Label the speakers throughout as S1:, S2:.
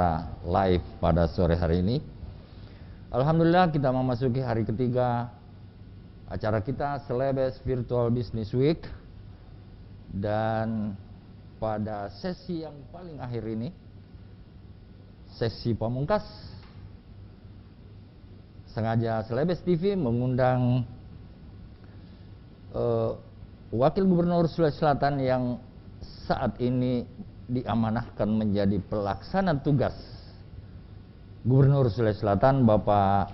S1: secara live pada sore hari ini. Alhamdulillah kita memasuki hari ketiga acara kita Celebes Virtual Business Week. Dan pada sesi yang paling akhir ini, sesi pamungkas, sengaja Celebes TV mengundang Wakil Gubernur Sulawesi Selatan yang saat ini diamanahkan menjadi pelaksana tugas Gubernur Sulawesi Selatan, Bapak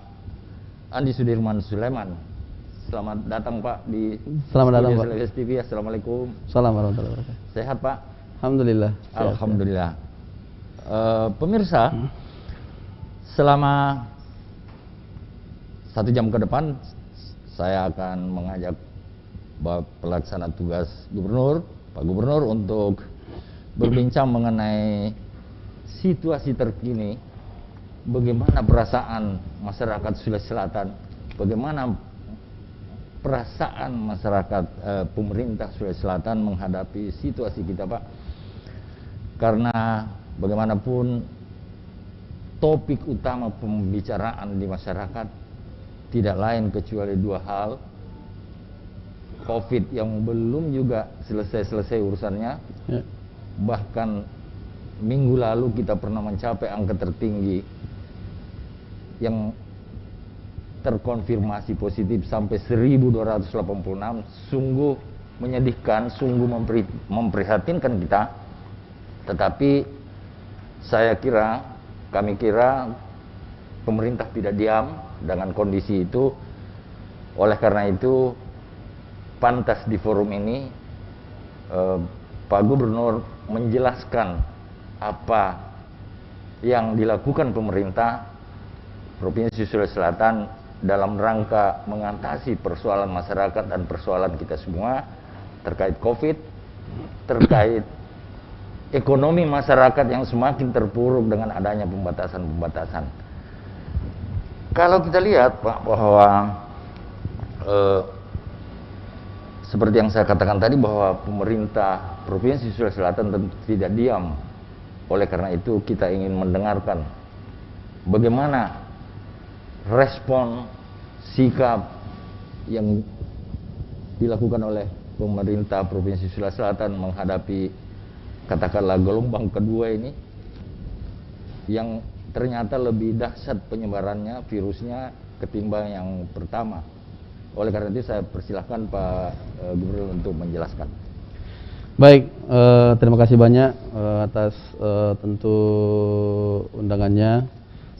S1: Andi Sudirman Sulaiman. Selamat datang Pak di Celebes TV. Assalamualaikum.
S2: Assalamualaikum warahmatullahi wabarakatuh.
S1: Sehat Pak?
S2: Alhamdulillah.
S1: Alhamdulillah. Pemirsa, selama 1 jam ke depan saya akan mengajak pelaksana tugas Gubernur, Pak Gubernur, untuk berbincang mengenai situasi terkini, bagaimana perasaan masyarakat Sulawesi Selatan, bagaimana perasaan masyarakat pemerintah Sulawesi Selatan menghadapi situasi kita Pak. Karena bagaimanapun topik utama pembicaraan di masyarakat tidak lain kecuali 2 hal. COVID yang belum juga selesai urusannya, ya. Bahkan minggu lalu kita pernah mencapai angka tertinggi yang terkonfirmasi positif sampai 1.286. Sungguh menyedihkan, sungguh memprihatinkan kita. Tetapi kami kira pemerintah tidak diam dengan kondisi itu. Oleh karena itu pantas di forum ini Pak Gubernur menjelaskan apa yang dilakukan pemerintah Provinsi Sulawesi Selatan dalam rangka mengatasi persoalan masyarakat dan persoalan kita semua terkait COVID, terkait ekonomi masyarakat yang semakin terpuruk dengan adanya pembatasan-pembatasan. Kalau kita lihat Pak, bahwa seperti yang saya katakan tadi, bahwa pemerintah Provinsi Sulawesi Selatan tentu tidak diam. Oleh karena itu kita ingin mendengarkan bagaimana respon sikap yang dilakukan oleh pemerintah Provinsi Sulawesi Selatan menghadapi katakanlah gelombang kedua ini, yang ternyata lebih dahsyat penyebarannya virusnya ketimbang yang pertama. Oleh karena itu saya persilahkan Pak Gubernur untuk menjelaskan.
S2: Baik, terima kasih banyak atas tentu undangannya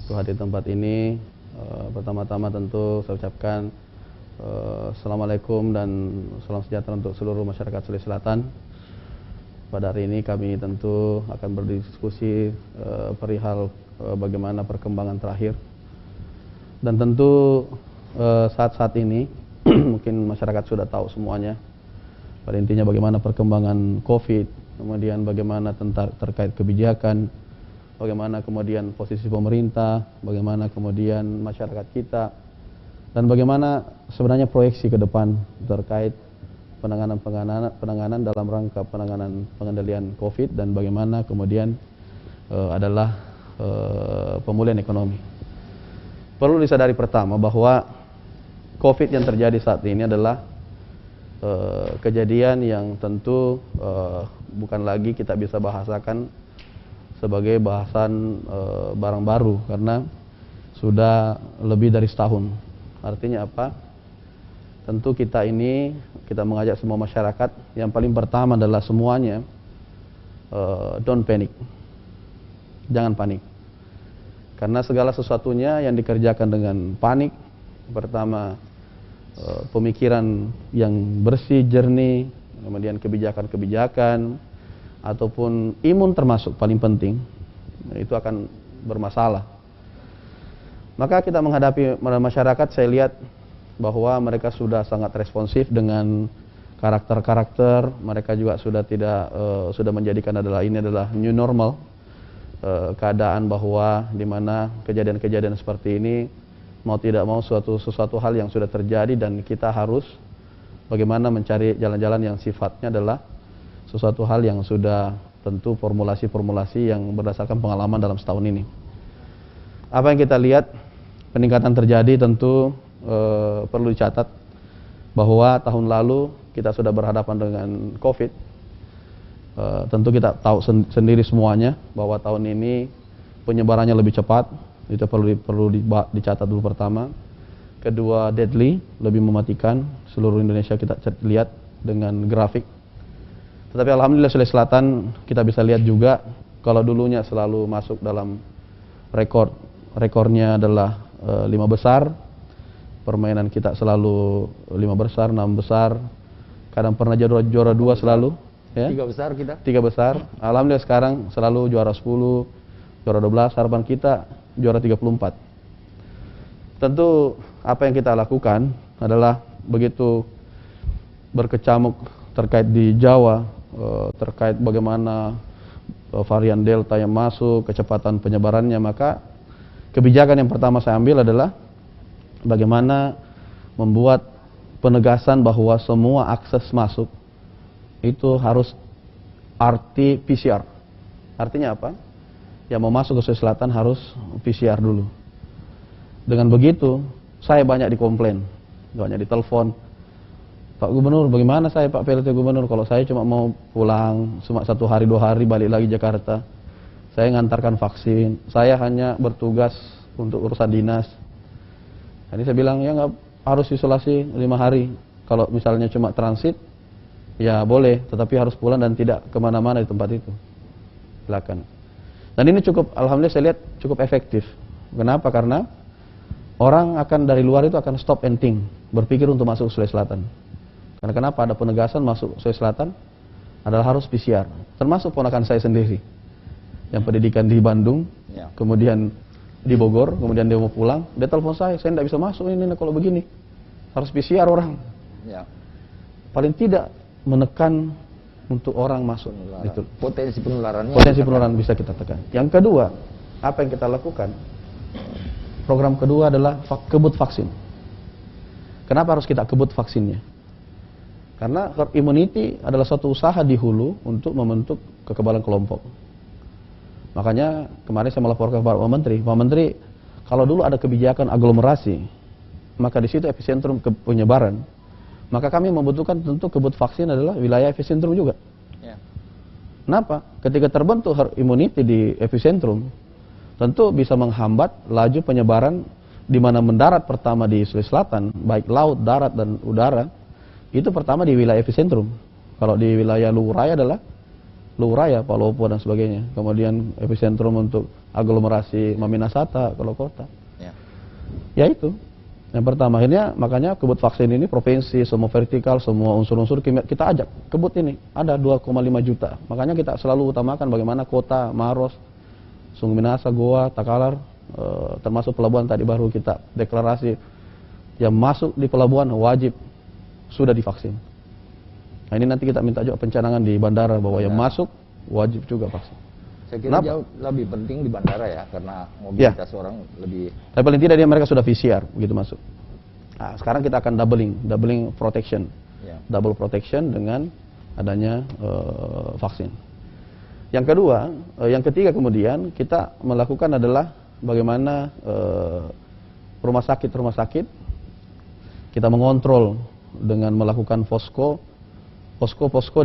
S2: untuk hadir di tempat ini. Pertama-tama tentu saya ucapkan Assalamualaikum dan salam sejahtera untuk seluruh masyarakat Sulawesi Selatan. Pada hari ini kami tentu akan berdiskusi perihal bagaimana perkembangan terakhir. Dan tentu saat-saat ini mungkin masyarakat sudah tahu semuanya. Pada intinya bagaimana perkembangan COVID, kemudian bagaimana terkait kebijakan, bagaimana kemudian posisi pemerintah, bagaimana kemudian masyarakat kita, dan bagaimana sebenarnya proyeksi ke depan terkait penanganan dalam rangka pengendalian COVID, dan bagaimana kemudian adalah pemulihan ekonomi. Perlu disadari pertama bahwa COVID yang terjadi saat ini adalah kejadian yang tentu bukan lagi kita bisa bahasakan sebagai bahasan barang baru, karena sudah lebih dari setahun. Artinya apa? Tentu kita mengajak semua masyarakat, yang paling pertama adalah semuanya don't panic, jangan panik, karena segala sesuatunya yang dikerjakan dengan panik, pertama pemikiran yang bersih, jernih, kemudian kebijakan-kebijakan ataupun imun termasuk paling penting, itu akan bermasalah. Maka kita menghadapi masyarakat, saya lihat bahwa mereka sudah sangat responsif dengan karakter-karakter. Mereka juga sudah menjadikan ini adalah new normal, keadaan bahwa di mana kejadian-kejadian seperti ini mau tidak mau sesuatu hal yang sudah terjadi, dan kita harus bagaimana mencari jalan-jalan yang sifatnya adalah sesuatu hal yang sudah tentu formulasi-formulasi yang berdasarkan pengalaman dalam setahun ini. Apa yang kita lihat, peningkatan terjadi tentu perlu dicatat bahwa tahun lalu kita sudah berhadapan dengan COVID. Tentu kita tahu sendiri semuanya bahwa tahun ini penyebarannya lebih cepat, itu perlu dicatat dulu pertama. Kedua, deadly, lebih mematikan. Seluruh Indonesia kita lihat dengan grafik. Tetapi alhamdulillah Sulawesi Selatan kita bisa lihat juga, kalau dulunya selalu masuk dalam rekornya adalah 5 besar. Permainan kita selalu 5 besar, 6 besar. Kadang pernah juara 2 selalu. Ya?
S1: 3 besar kita.
S2: 3 besar. Alhamdulillah sekarang selalu juara 10, juara 12. Harapan kita juara 34. Tentu apa yang kita lakukan adalah begitu berkecamuk terkait di Jawa, terkait bagaimana varian Delta yang masuk, kecepatan penyebarannya, maka kebijakan yang pertama saya ambil adalah bagaimana membuat penegasan bahwa semua akses masuk itu harus RT-PCR. Artinya apa? Yang mau masuk ke Sulawesi Selatan harus PCR dulu. Dengan begitu, saya banyak dikomplain, banyak ditelepon. Pak Gubernur, bagaimana saya Pak PLT Gubernur kalau saya cuma mau pulang cuma 1 hari 2 hari balik lagi Jakarta. Saya ngantarkan vaksin, saya hanya bertugas untuk urusan dinas. Jadi saya bilang ya nggak harus isolasi 5 hari. Kalau misalnya cuma transit, ya boleh, tetapi harus pulang dan tidak kemana-mana di tempat itu. Silakan. Dan ini cukup, alhamdulillah saya lihat cukup efektif. Kenapa? Karena orang akan dari luar itu akan stop and think, berpikir untuk masuk Sulawesi Selatan. Karena kenapa ada penegasan masuk Sulawesi Selatan adalah harus PCR. Termasuk ponakan saya sendiri yang pendidikan di Bandung, ya, kemudian di Bogor, kemudian dia mau pulang, dia telepon saya tidak bisa masuk ini kalau begini, harus PCR orang. Ya. Paling tidak menekan untuk orang masuk. Itu
S1: potensi penularannya.
S2: Potensi penularan bisa kita tekan. Yang kedua, apa yang kita lakukan? Program kedua adalah kebut vaksin. Kenapa harus kita kebut vaksinnya? Karena herd immunity adalah suatu usaha di hulu untuk membentuk kekebalan kelompok. Makanya kemarin saya melaporkan kepada Pak Menteri. Pak Menteri, kalau dulu ada kebijakan aglomerasi, maka di situ epicentrum penyebaran. Maka kami membutuhkan tentu kebut vaksin adalah wilayah epicentrum juga. Ya. Kenapa? Ketika terbentuk herd immunity di epicentrum, tentu bisa menghambat laju penyebaran di mana mendarat pertama di Sulawesi Selatan, baik laut, darat, dan udara, itu pertama di wilayah epicentrum. Kalau di wilayah Luhuraya adalah Luhuraya, Palopo, dan sebagainya. Kemudian epicentrum untuk aglomerasi Maminasata, kalau kota. Ya itu. Yang pertama, akhirnya makanya kebut vaksin ini provinsi, semua vertikal, semua unsur-unsur kita ajak kebut ini. Ada 2,5 juta. Makanya kita selalu utamakan bagaimana kota, Maros, Sungai Minasa, Goa, Takalar, termasuk pelabuhan tadi baru kita deklarasi yang masuk di pelabuhan wajib sudah divaksin. Nah ini nanti kita minta juga pencanangan di bandara bahwa yang masuk wajib juga vaksin.
S1: Saya kira jauh lebih penting di bandara ya, karena mobilitas orang lebih.
S2: Tapi paling tidak mereka sudah PCR begitu masuk. Nah, sekarang kita akan doubling protection, double protection dengan adanya vaksin. Yang kedua, yang ketiga kemudian kita melakukan adalah bagaimana rumah sakit kita mengontrol dengan melakukan posko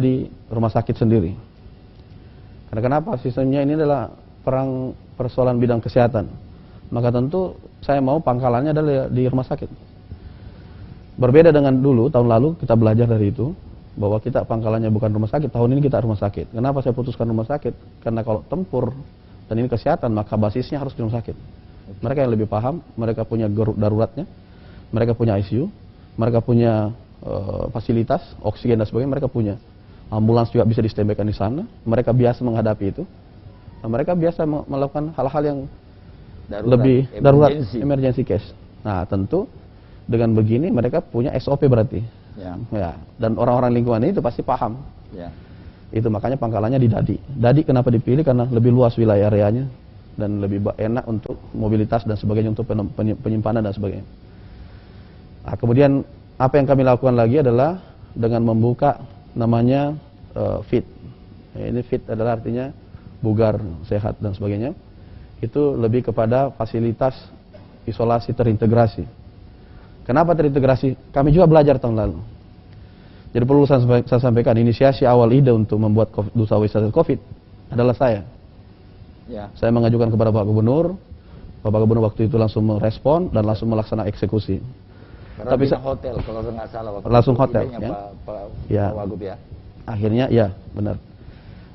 S2: di rumah sakit sendiri. Karena kenapa? Sistemnya ini adalah persoalan bidang kesehatan. Maka tentu saya mau pangkalannya adalah di rumah sakit. Berbeda dengan dulu, tahun lalu kita belajar dari itu, bahwa kita pangkalannya bukan rumah sakit, tahun ini kita rumah sakit. Kenapa saya putuskan rumah sakit? Karena kalau tempur dan ini kesehatan, maka basisnya harus di rumah sakit. Mereka yang lebih paham, mereka punya daruratnya, mereka punya ICU, mereka punya fasilitas, oksigen dan sebagainya, mereka punya. Ambulans juga bisa di-standby-kan di sana, mereka biasa menghadapi itu. Nah, mereka biasa melakukan hal-hal yang lebih darurat, emergency case. Nah, tentu dengan begini mereka punya SOP berarti. Ya, dan orang-orang lingkungan itu pasti paham. Ya. Itu makanya pangkalannya di Dadi. Dadi kenapa dipilih? Karena lebih luas wilayah areanya dan lebih enak untuk mobilitas dan sebagainya, untuk penyimpanan dan sebagainya. Nah, kemudian apa yang kami lakukan lagi adalah dengan membuka namanya FIT, Ya, ini fit adalah artinya bugar, sehat dan sebagainya. Itu lebih kepada fasilitas isolasi terintegrasi. Kenapa terintegrasi? Kami juga belajar tahun lalu. Jadi perlu saya sampaikan, inisiasi awal ide untuk membuat Duta Wisata COVID adalah saya.
S1: Ya.
S2: Saya mengajukan kepada Pak Gubernur. Bapak Gubernur waktu itu langsung merespon dan langsung melaksanakan eksekusi.
S1: Karena
S2: Tapi
S1: hotel kalau nggak salah waktu
S2: langsung
S1: itu
S2: hotel,
S1: idenya
S2: ya.
S1: Pak
S2: Ya.
S1: Wagub ya.
S2: Akhirnya ya benar.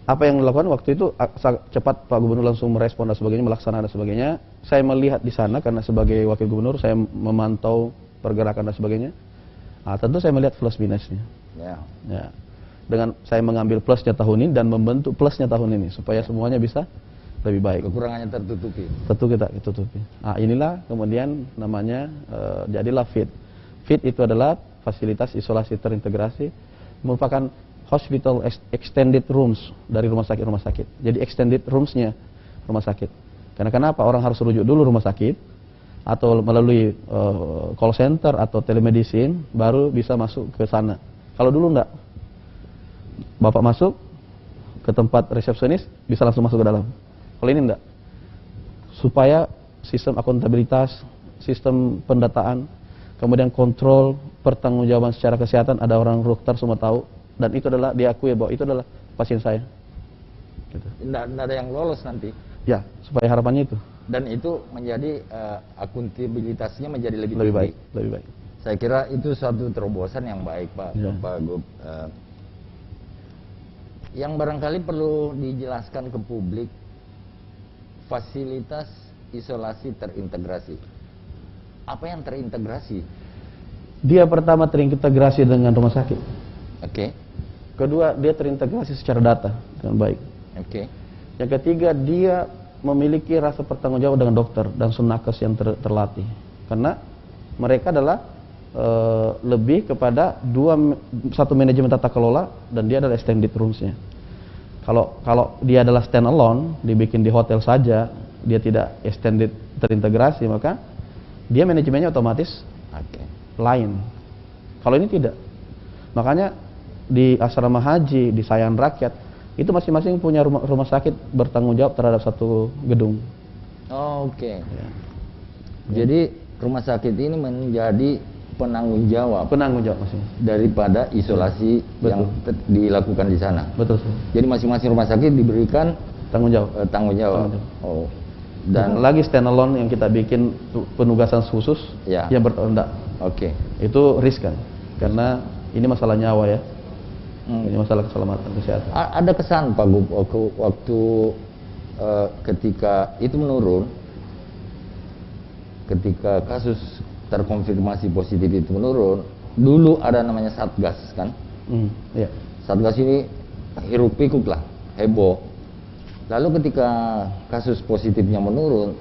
S2: Apa yang dilakukan waktu itu cepat Pak Gubernur langsung merespon dan sebagainya, melaksanakan dan sebagainya. Saya melihat di sana karena sebagai wakil gubernur saya memantau pergerakan dan sebagainya. Nah, tentu saya melihat plus minusnya.
S1: Ya.
S2: Ya. Dengan saya mengambil plusnya tahun ini dan membentuk plusnya tahun ini supaya semuanya bisa lebih baik.
S1: Kekurangannya tertutupi.
S2: Tentu kita tutupi. Nah, inilah kemudian namanya jadilah FIT. FIT itu adalah fasilitas isolasi terintegrasi, merupakan hospital extended rooms dari rumah sakit. Jadi extended roomsnya rumah sakit. Karena kenapa orang harus rujuk dulu rumah sakit atau melalui call center atau telemedicine baru bisa masuk ke sana. Kalau dulu enggak, Bapak masuk ke tempat resepsionis bisa langsung masuk ke dalam. Kalau ini enggak. Supaya sistem akuntabilitas, sistem pendataan, kemudian kontrol, pertanggungjawaban secara kesehatan, ada orang dokter semua tahu, dan itu adalah diakui bahwa itu adalah pasien saya. Gitu.
S1: Nggak ada yang lolos nanti.
S2: Ya, supaya harapannya itu.
S1: Dan itu menjadi akuntabilitasnya menjadi lebih
S2: baik,
S1: tinggi.
S2: lebih baik.
S1: Saya kira itu suatu terobosan yang baik, Pak.
S2: Ya.
S1: Pak Gub. Yang barangkali perlu dijelaskan ke publik, fasilitas isolasi terintegrasi. Apa yang terintegrasi?
S2: Dia pertama terintegrasi dengan rumah sakit.
S1: Oke.
S2: Kedua, dia terintegrasi secara data dengan baik.
S1: Oke.
S2: Yang ketiga, dia memiliki rasa pertanggungjawaban dengan dokter dan sunakes yang terlatih. Karena mereka adalah lebih kepada satu manajemen tata kelola dan dia adalah extended rooms-nya. Kalau dia adalah stand alone, dibikin di hotel saja, dia tidak extended terintegrasi, maka dia manajemennya otomatis lain. Kalau ini tidak. Makanya di asrama haji, di Sayan Rakyat, itu masing-masing punya rumah sakit bertanggung jawab terhadap satu gedung.
S1: Oh, oke.
S2: Ya.
S1: Jadi rumah sakit ini menjadi penanggung jawab
S2: masing-masing
S1: daripada isolasi yang dilakukan di sana.
S2: Betul.
S1: Jadi masing-masing rumah sakit diberikan
S2: tanggung jawab.
S1: Tanggung jawab. Oh. Dan
S2: lagi standalone yang kita bikin penugasan khusus
S1: ya.
S2: Yang bertindak.
S1: Oke.
S2: Itu riskan karena ini masalah nyawa ya. Ini masalah keselamatan kesehatan.
S1: Ada kesan Pak Gub waktu ketika itu menurun, ketika kasus terkonfirmasi positif itu menurun, dulu ada namanya Satgas kan?
S2: Iya.
S1: Satgas ini hiruk pikuk lah, heboh. Lalu ketika kasus positifnya menurun,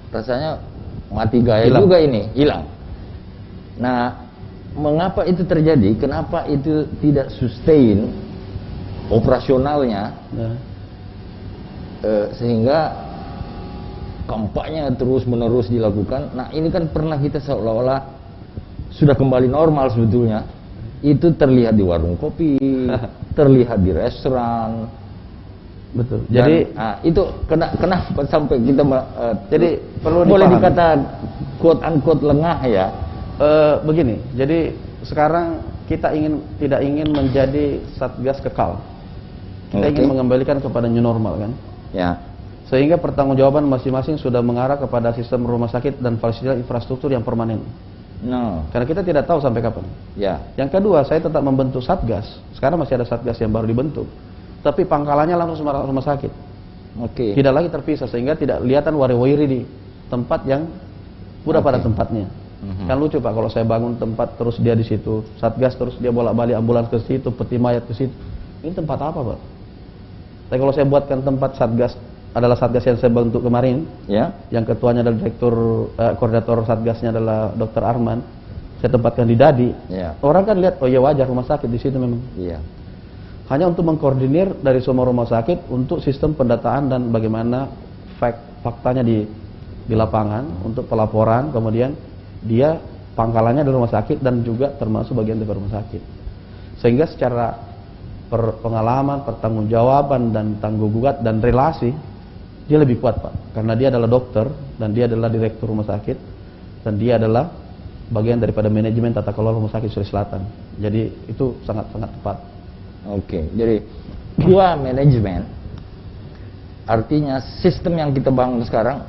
S1: rasanya mati gaya juga ini, hilang. Nah, mengapa itu terjadi? Kenapa itu tidak sustain operasionalnya? Sehingga kampanye terus-menerus dilakukan. Nah, ini kan pernah kita seolah-olah sudah kembali normal sebetulnya. Itu terlihat di warung kopi, terlihat di restoran.
S2: Betul.
S1: Dan,
S2: jadi
S1: itu kenapa sampai kita
S2: jadi perlu
S1: boleh
S2: dipahami.
S1: dikata quote unquote lengah ya?
S2: Begini. Jadi sekarang kita tidak ingin menjadi Satgas kekal. Kita ingin mengembalikan kepada new normal kan?
S1: Ya.
S2: Sehingga pertanggungjawaban masing-masing sudah mengarah kepada sistem rumah sakit dan fasilitas infrastruktur yang permanen. Karena kita tidak tahu sampai kapan.
S1: Ya.
S2: Yang kedua, saya tetap membentuk Satgas. Sekarang masih ada Satgas yang baru dibentuk. Tapi pangkalannya langsung rumah sakit. Tidak lagi terpisah sehingga tidak kelihatan wari-wiri di tempat yang udah pada tempatnya. Kan lucu Pak, kalau saya bangun tempat terus dia di situ, Satgas terus dia bolak-balik ambulans ke situ, peti mayat ke situ. Ini tempat apa Pak? Tapi kalau saya buatkan tempat Satgas adalah Satgas yang saya bentuk kemarin, ya, yang ketuanya adalah koordinator Satgasnya adalah Dr. Arman, saya tempatkan di Dadi, ya. Orang kan lihat, oh ya wajar rumah sakit di situ memang. Ya. Hanya untuk mengkoordinir dari semua rumah sakit untuk sistem pendataan dan bagaimana faktanya di lapangan untuk pelaporan, kemudian dia pangkalannya di rumah sakit dan juga termasuk bagian dari rumah sakit. Sehingga secara pengalaman, pertanggungjawaban dan tanggung jawab dan relasi, dia lebih kuat Pak, karena dia adalah dokter dan dia adalah direktur rumah sakit dan dia adalah bagian daripada manajemen tata kelola rumah sakit Sulawesi Selatan. Jadi itu sangat-sangat tepat.
S1: Oke, jadi dua manajemen, artinya sistem yang kita bangun sekarang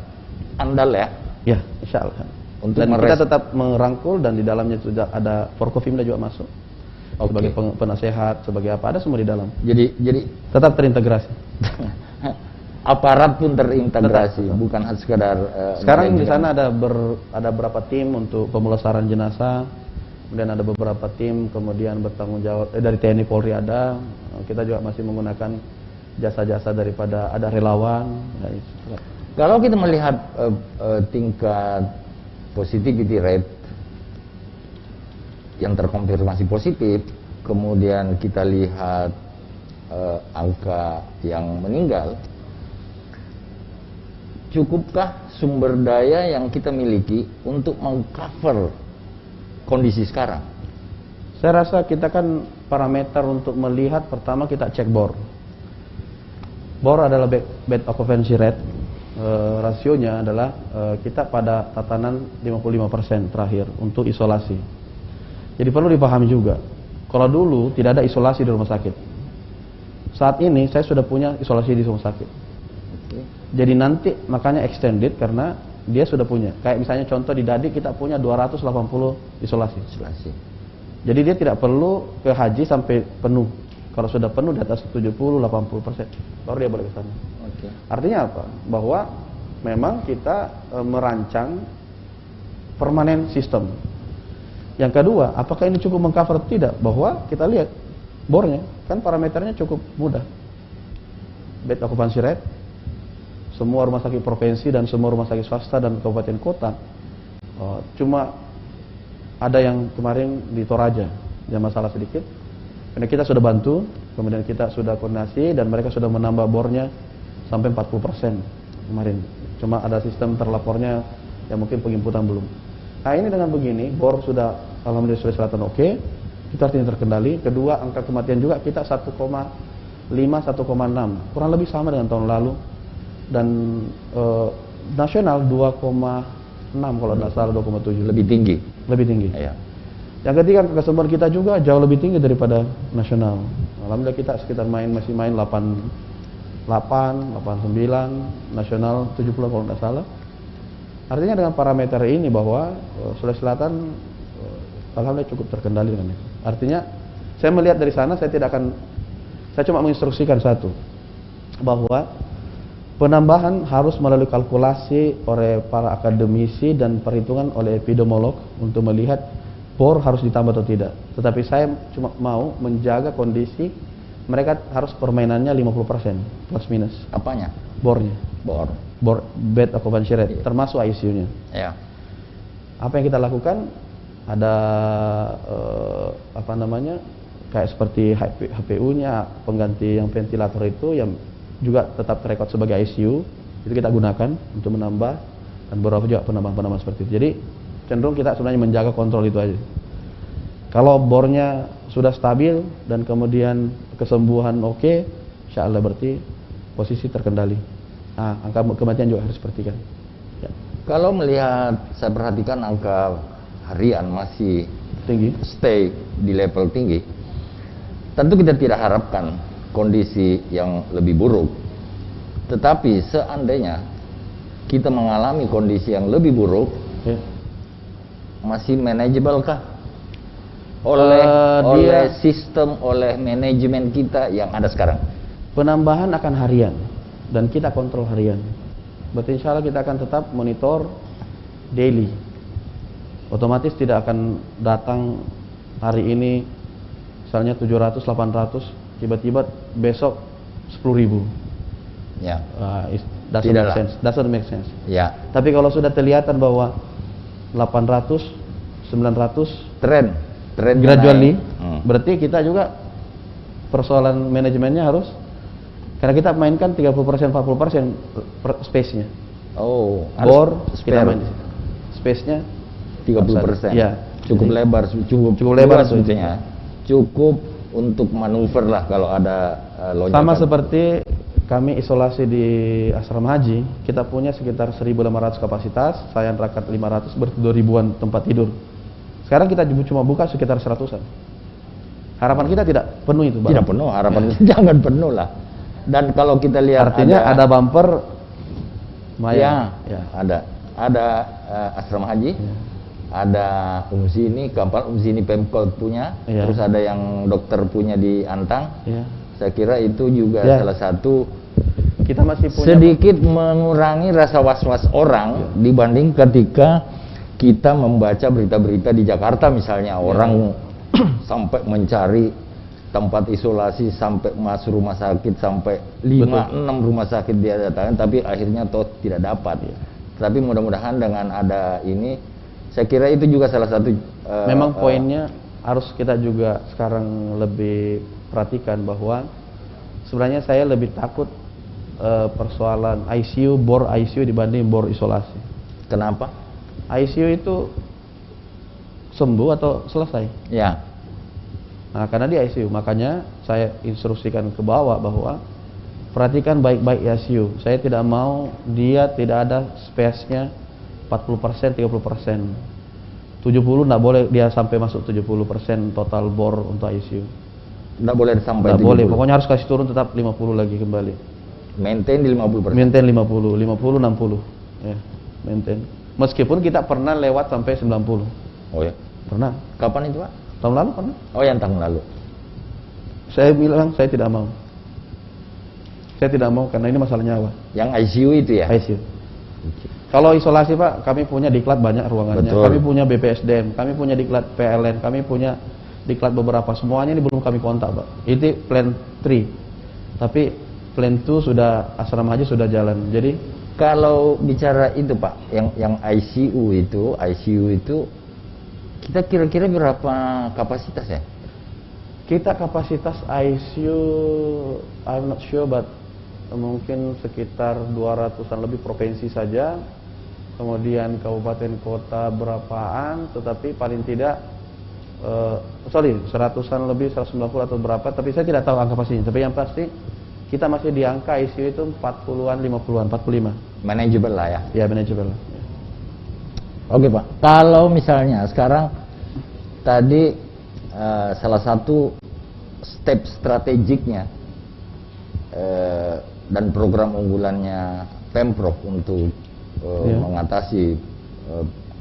S1: andal ya.
S2: Ya, insya Allah.
S1: Untuk
S2: Dan kita tetap merangkul dan di dalamnya sudah ada Forkopimda juga masuk. Sebagai penasehat, sebagai apa, ada semua di dalam.
S1: Jadi
S2: Tetap terintegrasi.
S1: aparat pun terintegrasi,
S2: Tetap.
S1: bukan sekadar
S2: Sekarang di
S1: manajemen.
S2: sana ada beberapa tim untuk pemulasaran jenazah, kemudian ada beberapa tim kemudian bertanggung jawab dari TNI Polri ada. Kita juga masih menggunakan jasa-jasa daripada ada relawan. Ya, itu.
S1: Kalau kita melihat tingkat positivity rate yang terkonfirmasi positif, kemudian kita lihat angka yang meninggal, cukupkah sumber daya yang kita miliki untuk mengcover kondisi sekarang?
S2: Saya rasa kita kan parameter untuk melihat, pertama kita cek BOR. BOR adalah bed occupancy rate. Rasionya adalah kita pada tatanan 55% terakhir untuk isolasi. Jadi perlu dipahami juga, kalau dulu tidak ada isolasi di rumah sakit. Saat ini saya sudah punya isolasi di rumah sakit. Jadi nanti makanya extended karena dia sudah punya. Kayak misalnya contoh di Dadi kita punya 280 isolasi. Jadi dia tidak perlu ke haji sampai penuh. Kalau sudah penuh di atas 70-80%, baru dia boleh ke sana. Artinya apa? Bahwa memang kita merancang permanen sistem. Yang kedua, apakah ini cukup mengcover atau tidak? Bahwa kita lihat bornya, kan parameternya cukup mudah. Bed occupancy rate, semua rumah sakit provinsi dan semua rumah sakit swasta dan kabupaten kota. Cuma ada yang kemarin di Toraja, yang masalah sedikit. Karena kita sudah bantu, kemudian kita sudah koordinasi dan mereka sudah menambah bornya sampai 40% kemarin. Cuma ada sistem terlapornya yang mungkin penginputan belum. Nah ini dengan begini, BOR sudah alhamdulillah Sulawesi Selatan oke, kita artinya terkendali. Kedua, angka kematian juga kita 1,5, 1,6, kurang lebih sama dengan tahun lalu. Dan nasional 2,6 kalau tidak salah, 2,7.
S1: Lebih tinggi.
S2: Lebih tinggi.
S1: Ya.
S2: Yang ketiga, kesembuhan kita juga jauh lebih tinggi daripada nasional. Alhamdulillah kita sekitar masih main 88, 89, nasional 70 kalau tidak salah. Artinya dengan parameter ini bahwa Sulawesi Selatan alhamdulillah cukup terkendali dengan itu. Artinya saya melihat dari sana, saya cuma menginstruksikan satu, bahwa penambahan harus melalui kalkulasi oleh para akademisi dan perhitungan oleh epidemiolog untuk melihat BOR harus ditambah atau tidak. Tetapi saya cuma mau menjaga kondisi mereka harus permainannya 50% plus minus.
S1: Apanya?
S2: BOR-nya. BOR bed occupancy rate, termasuk ICU-nya.
S1: Ya.
S2: Apa yang kita lakukan? Ada kayak seperti HPU-nya, pengganti yang ventilator itu yang juga tetap terekod sebagai ICU, itu kita gunakan untuk menambah, dan beberapa juga penambahan-penambahan seperti itu. Jadi cenderung kita sebenarnya menjaga kontrol itu aja. Kalau bornya sudah stabil dan kemudian kesembuhan oke, insya Allah berarti posisi terkendali. Nah, angka kematian juga harus diperhatikan. Ya.
S1: Kalau melihat, saya perhatikan angka harian masih
S2: Tinggi.
S1: stay di level tinggi. Tentu kita tidak harapkan kondisi yang lebih buruk. Tetapi seandainya kita mengalami kondisi yang lebih buruk,
S2: Ya.
S1: masih manageable kah? Oleh sistem, oleh manajemen kita yang ada sekarang.
S2: Penambahan akan harian dan kita kontrol harian. Berarti insya Allah kita akan tetap monitor daily. Otomatis tidak akan datang hari ini misalnya 700, 800, tiba-tiba besok 10.000.
S1: Ya.
S2: Doesn't make sense.
S1: Ya.
S2: Tapi kalau sudah terlihatan bahwa 800, 900
S1: Tren
S2: gradually,
S1: naik.
S2: berarti kita juga persoalan manajemennya harus, karena kita mainkan 30%, 40% space-nya.
S1: Oh,
S2: BOR
S1: harus
S2: kita
S1: spare.
S2: main di situ. Space-nya
S1: 30%.
S2: Ya.
S1: Cukup
S2: Jadi,
S1: lebar, cukup
S2: lebar
S1: luas sebetulnya. Cukup untuk manuver lah kalau ada lonjakan.
S2: Sama seperti kami isolasi di asrama haji, kita punya sekitar 1.500 kapasitas, saya rakat 500, berarti 2.000-an tempat tidur. Sekarang kita cuma buka sekitar 100-an. Harapan kita tidak penuh itu, Bang.
S1: Tidak penuh, harapan kita jangan penuh lah. Dan kalau kita lihat
S2: artinya ada bumper
S1: ya, ada asrama haji, ada UMSI ini, kapal UMSI ini Pemkot punya, terus ada yang dokter punya di Antang. Saya kira itu juga salah satu
S2: kita masih punya
S1: sedikit mengurangi rasa was-was orang dibanding ketika kita membaca berita-berita di Jakarta misalnya, orang sampai mencari tempat isolasi, sampai masuk rumah sakit, sampai 5-6 rumah sakit dia datangkan, tapi akhirnya toh tidak dapat. Tapi mudah-mudahan dengan ada ini, saya kira itu juga salah satu
S2: memang poinnya harus kita juga sekarang lebih perhatikan bahwa sebenarnya saya lebih takut persoalan ICU, bor ICU dibanding bor isolasi.
S1: Kenapa?
S2: ICU itu sembuh atau selesai?
S1: Ya.
S2: Nah, karena di ICU, makanya saya instruksikan ke bawah bahwa perhatikan baik-baik ICU. Saya tidak mau dia tidak ada space-nya 40%, 30%. 70 nggak boleh dia sampai masuk 70% total bor untuk ICU.
S1: Nggak boleh sampai 70.
S2: Boleh, pokoknya harus kasih turun tetap 50 lagi kembali.
S1: Maintain di 50%.
S2: Maintain 50, 60. Ya, maintain. Meskipun kita pernah lewat sampai 90.
S1: Oh ya?
S2: Pernah.
S1: Kapan itu, Pak?
S2: Tahun lalu pernah.
S1: Oh, yang tahun lalu.
S2: Saya bilang saya tidak mau. Saya tidak mau karena ini masalah nyawa.
S1: Yang ICU itu ya?
S2: ICU. Kalau isolasi, Pak, kami punya diklat banyak ruangannya.
S1: Betul.
S2: Kami punya BPSDM, kami punya diklat PLN, kami punya diklat beberapa. Semuanya ini belum kami kontak, Pak. Itu plan 3. Tapi plan 2 sudah, asrama haji sudah jalan. Jadi
S1: kalau bicara itu, Pak, yang ICU itu kita kira-kira berapa kapasitas ya?
S2: kita kapasitas ICU I'm not sure but mungkin sekitar 200-an lebih provinsi saja. Kemudian kabupaten kota berapaan, tetapi paling tidak 100-an lebih, 190 atau berapa, tapi saya tidak tahu angka pastinya. Tapi yang pasti kita masih di angka ICU itu 40-an, 50-an, 45.
S1: Manageable lah ya?
S2: Ya, manageable. Ya.
S1: Oke, Pak, kalau misalnya sekarang tadi salah satu step strategiknya dan program unggulannya Pemprov untuk mengatasi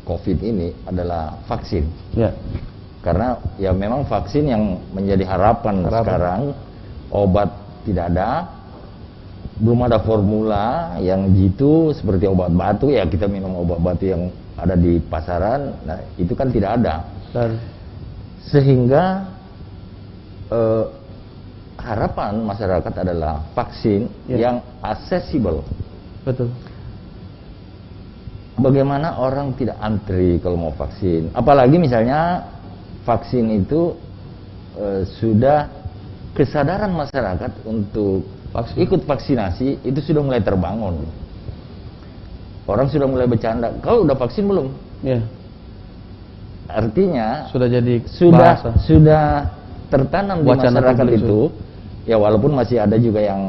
S1: COVID ini adalah vaksin.
S2: Ya.
S1: Karena ya memang vaksin yang menjadi harapan sekarang. Obat tidak ada, belum ada formula yang jitu seperti obat batu, ya kita minum obat batu yang ada di pasaran. Nah, itu kan tidak ada.
S2: Dan
S1: sehingga harapan masyarakat adalah vaksin yang accessible.
S2: betul.
S1: Bagaimana orang tidak antri kalau mau vaksin? Apalagi misalnya vaksin itu sudah kesadaran masyarakat untuk ikut vaksinasi itu sudah mulai terbangun. Orang sudah mulai bercanda, kau udah vaksin belum?
S2: Ya.
S1: Artinya
S2: Sudah jadi
S1: sudah tertanam di masyarakat itu. Ya walaupun masih ada juga yang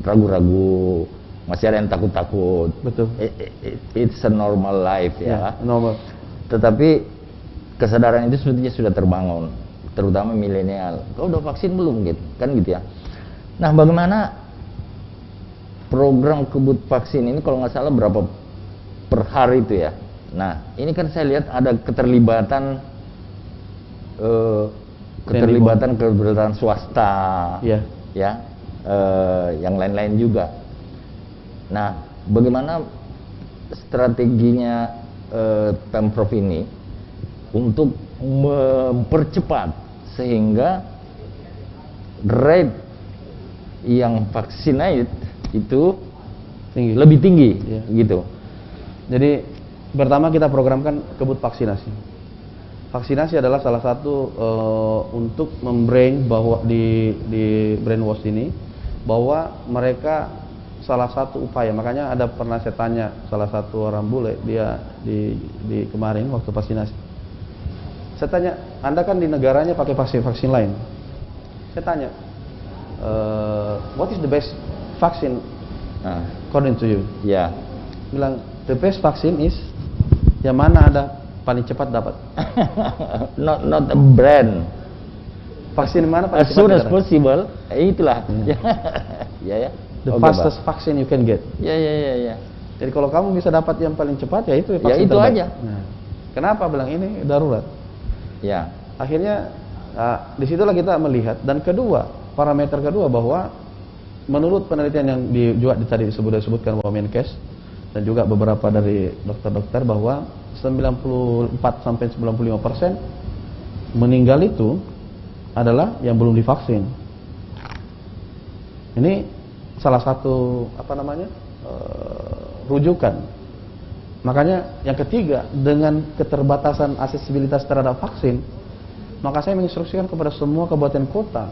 S1: ragu-ragu, masih ada yang takut-takut.
S2: Betul.
S1: It's a normal life ya.
S2: Normal.
S1: Tetapi kesadaran itu sebetulnya sudah terbangun, terutama milenial. Kau udah vaksin belum gitu? Kan gitu ya. Nah, bagaimana program kebut vaksin ini kalau nggak salah berapa per hari itu ya? Nah, ini kan saya lihat ada keterlibatan swasta, ya, yang lain-lain juga. Nah, bagaimana strateginya Pemprov ini untuk mempercepat sehingga rate yang vaksinate itu lebih tinggi, gitu.
S2: Jadi pertama kita programkan kebut vaksinasi. Vaksinasi adalah salah satu untuk membrain bahwa di brainwash ini bahwa mereka salah satu upaya. Makanya ada pernah saya tanya salah satu orang bule, dia di kemarin waktu vaksinasi. Saya tanya, Anda kan di negaranya pakai vaksin lain. Saya tanya, what is the best vaccine
S1: Nah,
S2: according to you?
S1: ya.
S2: Bilang, the best vaccine is yang mana ada paling cepat dapat.
S1: not a brand.
S2: Vaksin mana paling
S1: As
S2: cepat
S1: soon as
S2: dapat?
S1: possible. Itulah. Ya, ya.
S2: The
S1: Oke,
S2: fastest
S1: Pak.
S2: vaccine you can get.
S1: Ya, ya, ya, ya.
S2: Jadi kalau kamu bisa dapat yang paling cepat, ya itu vaksin
S1: itu
S2: terbaik.
S1: aja.
S2: Nah, kenapa bilang ini darurat?
S1: Ya.
S2: Akhirnya disitulah kita melihat. Dan kedua, parameter kedua bahwa menurut penelitian yang juga tadi disebutkan bahwa Menkes dan juga beberapa dari dokter-dokter bahwa 94-95% meninggal itu adalah yang belum divaksin. Ini salah satu rujukan. Makanya yang ketiga, dengan keterbatasan aksesibilitas terhadap vaksin, maka saya menginstruksikan kepada semua kabupaten kota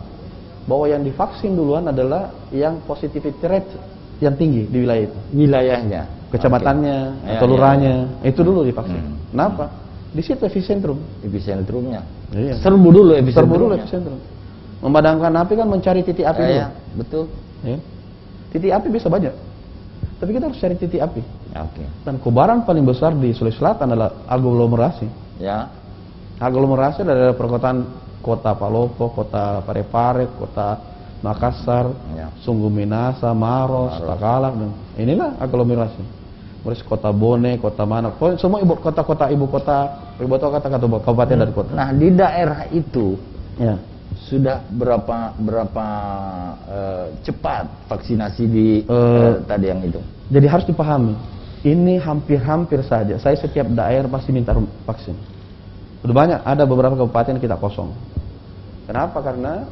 S2: bahwa yang divaksin duluan adalah yang positivity rate yang tinggi di wilayah itu.
S1: Wilayahnya.
S2: Kecamatannya,
S1: Oke.
S2: atau
S1: Ya,
S2: lurahnya, itu dulu divaksin.
S1: Hmm.
S2: Kenapa? Di situ epicentrum.
S1: Epicentrumnya.
S2: Iya.
S1: Serbu dulu
S2: Serbu dulu
S1: epicentrumnya.
S2: epicentrum. Memadamkan api kan mencari titik api dulu.
S1: Ya, betul.
S2: Ya. Titik api bisa banyak, tapi kita harus cari titik api.
S1: Ya, oke.
S2: Dan kobaran paling besar di Sulawesi Selatan adalah aglomerasi.
S1: Ya.
S2: Aglomerasi adalah perkotaan kota Palopo, kota Parepare, kota Makassar,
S1: Ya.
S2: Sungguh Minasa, Maros, Takalak, dan inilah aglomerasi. Terus kota Bone, kota mana, semua ibu kota kabupaten dan kota.
S1: Nah, di daerah itu
S2: Ya.
S1: sudah berapa cepat vaksinasi di tadi yang itu?
S2: Jadi harus dipahami, ini hampir-hampir saja. Saya setiap daerah pasti minta vaksin. Udah banyak, ada beberapa kabupaten kita kosong. Kenapa? Karena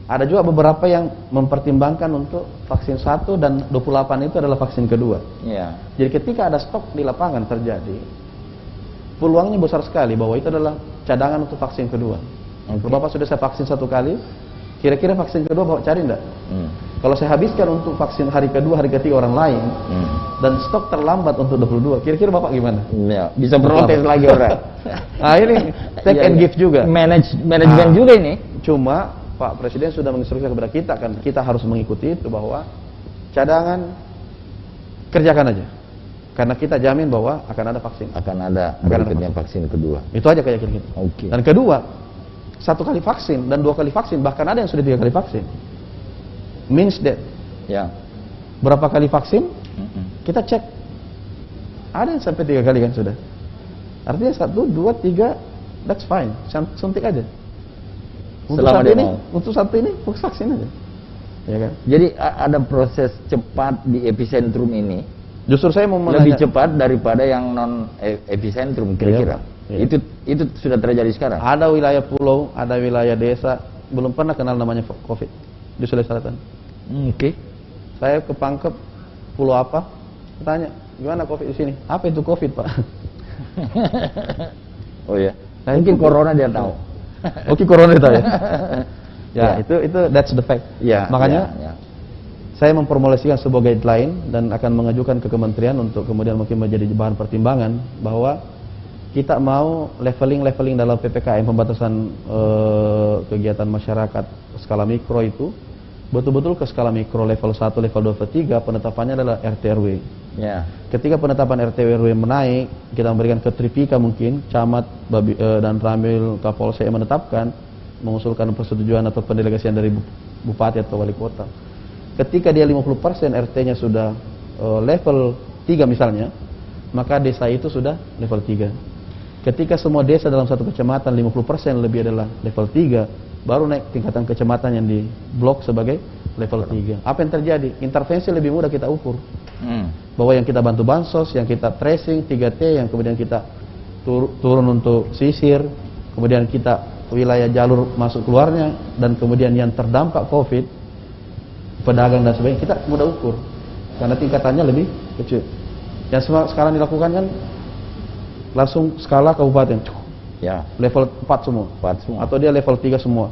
S2: ada juga beberapa yang mempertimbangkan untuk vaksin 1 dan 28 itu adalah vaksin kedua.
S1: Ya.
S2: Jadi ketika ada stok di lapangan terjadi, peluangnya besar sekali bahwa itu adalah cadangan untuk vaksin kedua.
S1: Oke.
S2: Kalau Bapak sudah saya vaksin 1 kali, kira-kira vaksin kedua Bapak cari enggak? Kalau saya habiskan untuk vaksin hari kedua, hari ketiga orang lain, dan stok terlambat untuk 22, kira-kira Bapak gimana?
S1: Ya, bisa protes lagi orang.
S2: Nah ini take
S1: Iya,
S2: and
S1: iya.
S2: give juga.
S1: Manajemen juga ini.
S2: Cuma Pak Presiden sudah menginstruksikan kepada kita, kan kita harus mengikuti itu, bahwa cadangan kerjakan aja, karena kita jamin bahwa akan ada vaksin.
S1: Akan ada
S2: Akan ada
S1: berikutnya vaksin kedua.
S2: Itu aja keyakinan kita.
S1: Oke.
S2: Dan kedua, 1 kali vaksin dan 2 kali vaksin, bahkan ada yang sudah 3 kali vaksin. Means that
S1: Ya.
S2: berapa kali vaksin kita cek, ada yang sampai 3 kali kan sudah. Artinya 1, 2, 3, that's fine, suntik aja. Untuk
S1: Selama
S2: saat
S1: dia
S2: ini,
S1: mau.
S2: untuk saat ini fokus vaksin aja, ya kan?
S1: Jadi ada proses cepat di epicentrum ini
S2: Justru saya mau
S1: lebih
S2: menanya,
S1: cepat daripada yang non epicentrum kira-kira.
S2: Iya.
S1: Itu sudah terjadi sekarang.
S2: ada wilayah pulau, ada wilayah desa, belum pernah kenal namanya COVID di Sulawesi Selatan.
S1: Oke.
S2: Saya ke Pangkep, pulau apa? Tanya, gimana COVID di sini? Apa itu COVID, Pak?
S1: Oh ya.
S2: Nah,
S1: Mungkin
S2: itu-
S1: corona dia tahu.
S2: Oke, corona itu ya. Ya,
S1: Ya.
S2: itu that's the fact.
S1: Ya.
S2: Makanya
S1: ya.
S2: saya memformulasikan sebuah guideline dan akan mengajukan ke kementerian untuk kemudian mungkin menjadi bahan pertimbangan bahwa kita mau leveling dalam PPKM, pembatasan kegiatan masyarakat skala mikro itu betul-betul ke skala mikro level 1, level 2, level 3, penetapannya adalah RT RW.
S1: Ya.
S2: Ketika penetapan RT RW menaik, kita memberikan ke Tripika mungkin, camat dan Ramil Kapolsek yang menetapkan, mengusulkan persetujuan atau pendelegasian dari bupati atau wali kota. Ketika dia 50% RT-nya sudah level 3 misalnya, maka desa itu sudah level 3. Ketika semua desa dalam satu kecamatan 50% lebih adalah level 3, baru naik tingkatan kecamatan yang di blok sebagai level 3. Apa yang terjadi? Intervensi lebih mudah kita ukur. Bahwa yang kita bantu bansos, yang kita tracing 3T, yang kemudian kita turun untuk sisir, kemudian kita wilayah jalur masuk keluarnya, dan kemudian yang terdampak COVID, pedagang dan sebagainya, kita mudah ukur karena tingkatannya lebih kecil. Yang sekarang dilakukan kan langsung skala kabupaten,
S1: Ya.
S2: level 4 semua,
S1: 4 semua.
S2: atau dia level 3 semua.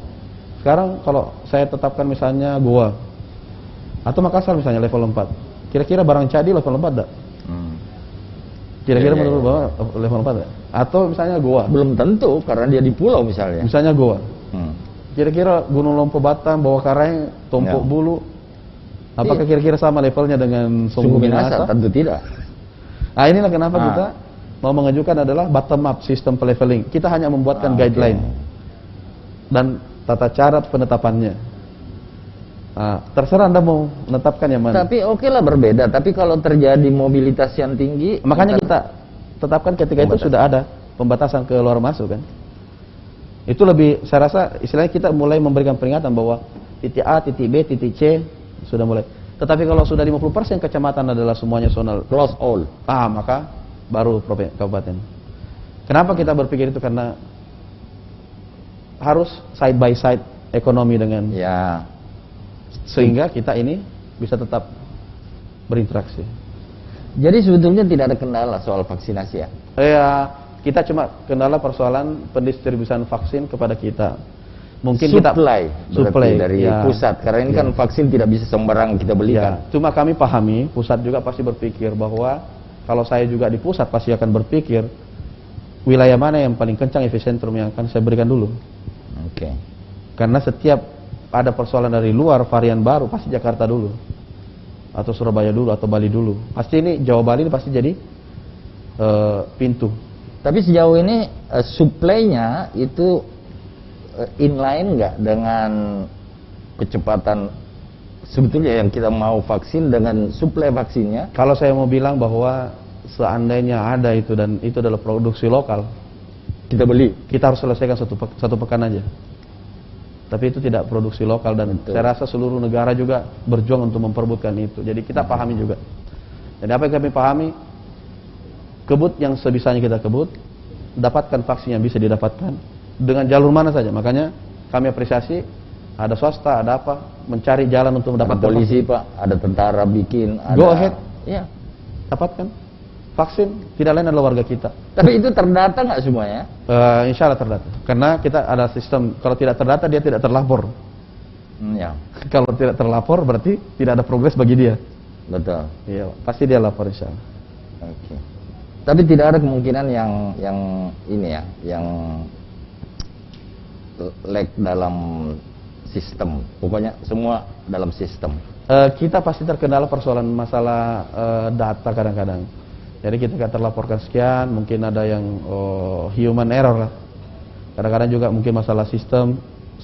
S2: Sekarang kalau saya tetapkan misalnya Goa atau Makassar misalnya level 4, kira-kira barang cadi level 4 enggak? Kira-kira
S1: Ya, ya,
S2: menurut
S1: ya.
S2: Bapak level 4 enggak? Atau misalnya Goa,
S1: Belum tentu karena dia di pulau misalnya.
S2: misalnya Goa, Kira-kira Gunung Lompo Batam, Bawah Karang, Tompok
S1: Ya.
S2: Bulu, apakah kira-kira sama levelnya dengan Sungguh Minahasa?
S1: Tentu tidak.
S2: Nah inilah kenapa
S1: Ah.
S2: kita mau mengajukan adalah bottom up sistem leveling. Kita hanya membuatkan guideline dan tata cara penetapannya. Nah, terserah Anda mau menetapkan yang mana.
S1: Tapi oke lah berbeda. Tapi kalau terjadi mobilitas yang tinggi,
S2: Makanya kita tetapkan ketika itu sudah ada pembatasan ke luar masuk kan. Itu lebih, saya rasa istilahnya kita mulai memberikan peringatan bahwa titik A, titik B, titik C sudah mulai. Tetapi kalau sudah 50% kecamatan adalah semuanya zonal,
S1: close all.
S2: maka baru kabupaten. Kenapa kita berpikir itu? Karena harus side by side ekonomi dengan
S1: Ya.
S2: sehingga kita ini bisa tetap berinteraksi.
S1: Jadi sebetulnya tidak ada kendala soal vaksinasi ya.
S2: Ya, kita cuma kendala persoalan pendistribusian vaksin kepada kita. Mungkin
S1: Supply
S2: supply
S1: dari
S2: ya.
S1: pusat. Karena ini kan vaksin tidak bisa sembarang kita belikan.
S2: Ya, cuma kami pahami pusat juga pasti berpikir bahwa kalau saya juga di pusat pasti akan berpikir wilayah mana yang paling kencang epicentrum yang akan saya berikan dulu.
S1: Oke.
S2: Karena setiap ada persoalan dari luar varian baru pasti Jakarta dulu, atau Surabaya dulu, atau Bali dulu. Pasti ini Jawa Bali ini pasti jadi pintu.
S1: Tapi sejauh ini supply-nya itu inline nggak dengan kecepatan sebetulnya yang kita mau vaksin dengan suplai vaksinnya?
S2: Kalau saya mau bilang bahwa seandainya ada itu dan itu adalah produksi lokal,
S1: Kita beli.
S2: kita harus selesaikan satu pekan aja. Tapi itu tidak produksi lokal dan
S1: Betul.
S2: saya rasa seluruh negara juga berjuang untuk memperebutkan itu. Jadi kita pahami juga. Jadi apa yang kami pahami, kebut yang sebisanya kita kebut, dapatkan vaksin yang bisa didapatkan dengan jalur mana saja. Makanya kami apresiasi ada swasta, ada apa, mencari jalan untuk
S1: Ada
S2: mendapatkan
S1: polisi
S2: vaksin.
S1: Pak, ada tentara bikin, ada.
S2: Go ahead.
S1: Ya.
S2: Dapatkan vaksin, tidak lain adalah warga kita.
S1: Tapi itu terdata nggak semuanya?
S2: Insya Allah terdata. Karena kita ada sistem, kalau tidak terdata dia tidak terlapor.
S1: Ya,
S2: Kalau tidak terlapor berarti tidak ada progres bagi dia.
S1: betul.
S2: Iya, pasti dia lapor insya Allah.
S1: Oke. Tapi tidak ada kemungkinan yang ini ya, yang lag dalam sistem. Pokoknya semua dalam sistem.
S2: Kita pasti terkendala persoalan masalah data kadang-kadang. Jadi kita nggak terlaporkan sekian, mungkin ada yang human error lah. Kadang-kadang juga mungkin masalah sistem,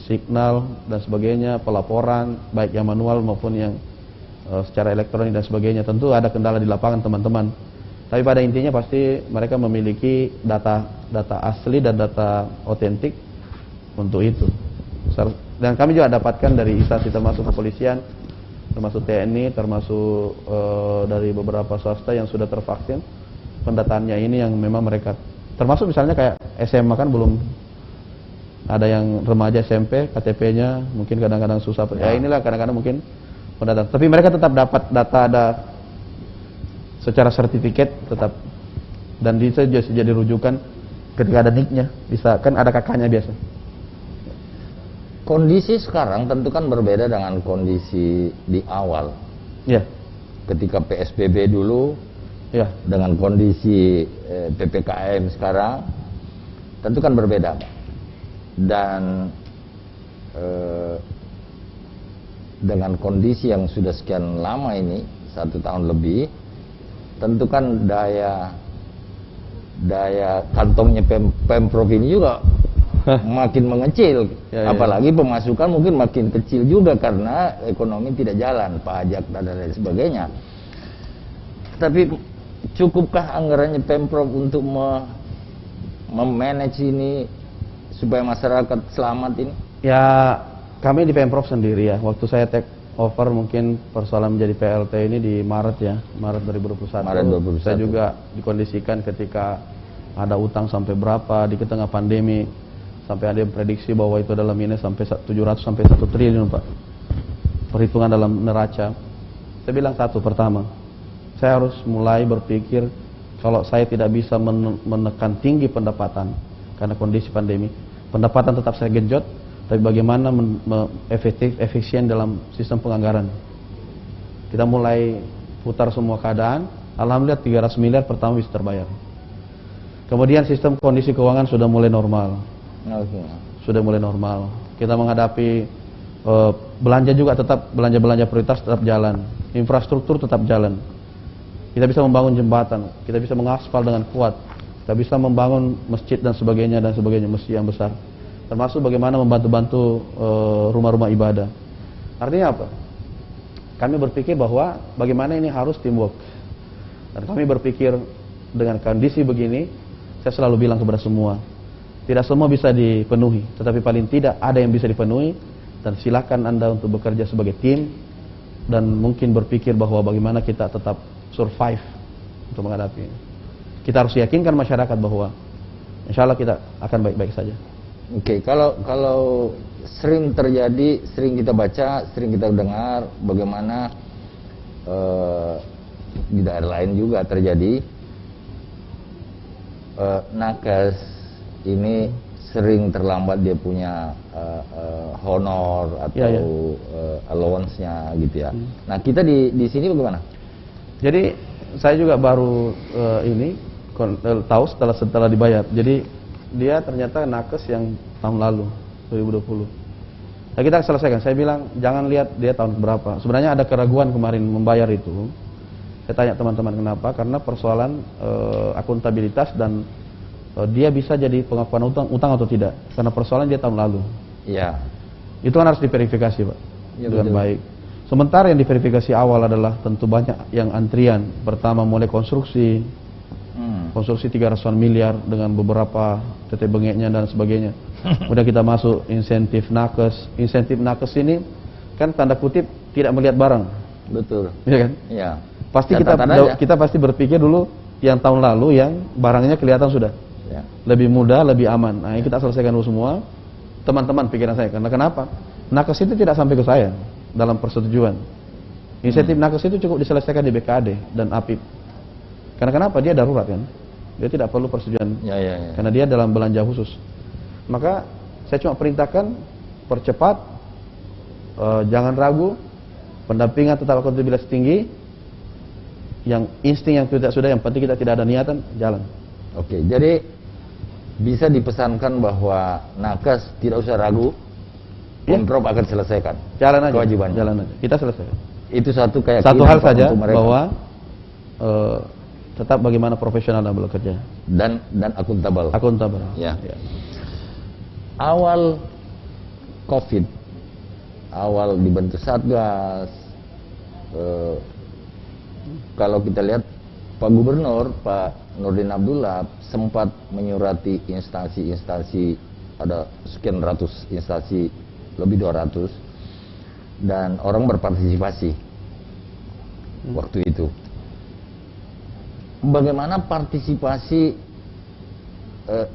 S2: signal dan sebagainya, pelaporan baik yang manual maupun yang secara elektronik dan sebagainya. Tentu ada kendala di lapangan teman-teman. Tapi pada intinya pasti mereka memiliki data asli dan data otentik untuk itu. Dan kami juga dapatkan dari instansi termasuk kepolisian, termasuk TNI, termasuk dari beberapa swasta yang sudah tervaksin, pendataannya ini yang memang mereka, termasuk misalnya kayak SMA kan belum ada yang remaja SMP, KTP-nya mungkin kadang-kadang susah. Ya inilah kadang-kadang mungkin pendataan. Tapi mereka tetap dapat data ada secara sertifikat tetap, dan bisa jadi rujukan ketika ada NIK-nya, bisa kan ada kakaknya biasa.
S1: Kondisi sekarang tentu kan berbeda dengan kondisi di awal.
S2: Ya,
S1: Ketika PSBB dulu
S2: ya.
S1: dengan kondisi PPKM sekarang tentu kan berbeda, Pak. Dan dengan kondisi yang sudah sekian lama ini, 1 tahun lebih, tentu kan daya kantongnya Pemprov ini juga makin mengecil.
S2: Ya.
S1: Apalagi pemasukan mungkin makin kecil juga karena ekonomi tidak jalan, pajak dan lain sebagainya. Tapi cukupkah anggarannya Pemprov untuk memanage ini supaya masyarakat selamat ini?
S2: Ya, kami di Pemprov sendiri ya. Waktu saya take over mungkin persoalan menjadi PLT ini di Maret ya, Maret 2021.
S1: Maret 2021.
S2: Saya juga dikondisikan ketika ada utang sampai berapa di tengah pandemi, sampai ada yang prediksi bahwa itu adalah minus sampai 700 sampai 1 triliun Pak. Perhitungan dalam neraca. Saya bilang pertama, saya harus mulai berpikir kalau saya tidak bisa menekan tinggi pendapatan karena kondisi pandemi, pendapatan tetap saya genjot, tapi bagaimana efisien dalam sistem penganggaran. Kita mulai putar semua keadaan, alhamdulillah 300 miliar pertama bisa terbayar. Kemudian sistem kondisi keuangan sudah mulai normal.
S1: Oke.
S2: Sudah mulai normal. Kita menghadapi belanja juga tetap, belanja prioritas tetap jalan, infrastruktur tetap jalan. Kita bisa membangun jembatan, kita bisa mengaspal dengan kuat, kita bisa membangun masjid dan sebagainya, masjid yang besar. Termasuk bagaimana membantu-bantu rumah-rumah ibadah. Artinya apa? Kami berpikir bahwa bagaimana ini harus teamwork. Dan kami berpikir dengan kondisi begini, saya selalu bilang kepada semua, tidak semua bisa dipenuhi, tetapi paling tidak ada yang bisa dipenuhi. Dan silakan Anda untuk bekerja sebagai tim dan mungkin berpikir bahwa bagaimana kita tetap survive untuk menghadapi ini. Kita harus yakinkan masyarakat bahwa insya Allah kita akan baik-baik saja.
S1: Oke, kalau sering terjadi, sering kita baca, sering kita dengar bagaimana di daerah lain juga terjadi, nakes ini sering terlambat dia punya honor atau allowance-nya gitu ya. Nah, kita di sini bagaimana?
S2: Jadi saya juga baru tahu setelah dibayar. Jadi dia ternyata nakes yang tahun lalu 2020. Nah, kita selesaikan. Saya bilang jangan lihat dia tahun berapa. Sebenarnya ada keraguan kemarin membayar itu. Saya tanya teman-teman kenapa? Karena persoalan akuntabilitas dan dia bisa jadi pengakuan utang atau tidak, karena persoalan dia tahun lalu.
S1: Iya.
S2: Itu kan harus diverifikasi, Pak,
S1: ya,
S2: dengan
S1: betul.
S2: baik. Sementara yang diverifikasi awal adalah tentu banyak yang antrian. Pertama mulai konstruksi 300-an miliar dengan beberapa tetek bengeknya dan sebagainya. Udah kita masuk insentif nakes. Insentif nakes ini kan tanda kutip tidak melihat barang.
S1: Betul.
S2: Iya kan?
S1: Iya.
S2: Pasti
S1: Catatan
S2: kita pasti berpikir dulu yang tahun lalu yang barangnya kelihatan sudah.
S1: Ya.
S2: Lebih mudah, lebih aman. Nah, ini kita selesaikan dulu semua. Teman-teman pikiran saya. Karena kenapa? Nakes itu tidak sampai ke saya dalam persetujuan. Insentif nakes itu cukup diselesaikan di BKD dan APIP. Karena kenapa? Dia darurat kan. Dia tidak perlu persetujuan.
S1: Ya.
S2: Karena dia dalam belanja khusus. Maka saya cuma perintahkan percepat, jangan ragu, pendampingan tetap akuntabilitas tinggi. Yang insting yang tidak sudah, yang penting kita tidak ada niatan, jalan.
S1: Oke, jadi bisa dipesankan bahwa nakes tidak usah ragu, Pemprov akan selesaikan.
S2: Jalan aja.
S1: Kewajibannya.
S2: Jalan aja. Kita selesaikan.
S1: Itu satu kayak
S2: Satu hal saja bahwa tetap bagaimana profesional dalam bekerja
S1: dan akuntabel.
S2: akuntabel.
S1: Ya. Awal COVID, awal dibentuk Satgas, kalau kita lihat Pak Gubernur, Pak Nurdin Abdullah sempat menyurati instansi-instansi, ada sekian ratus instansi, lebih 200, dan orang berpartisipasi waktu itu. Bagaimana partisipasi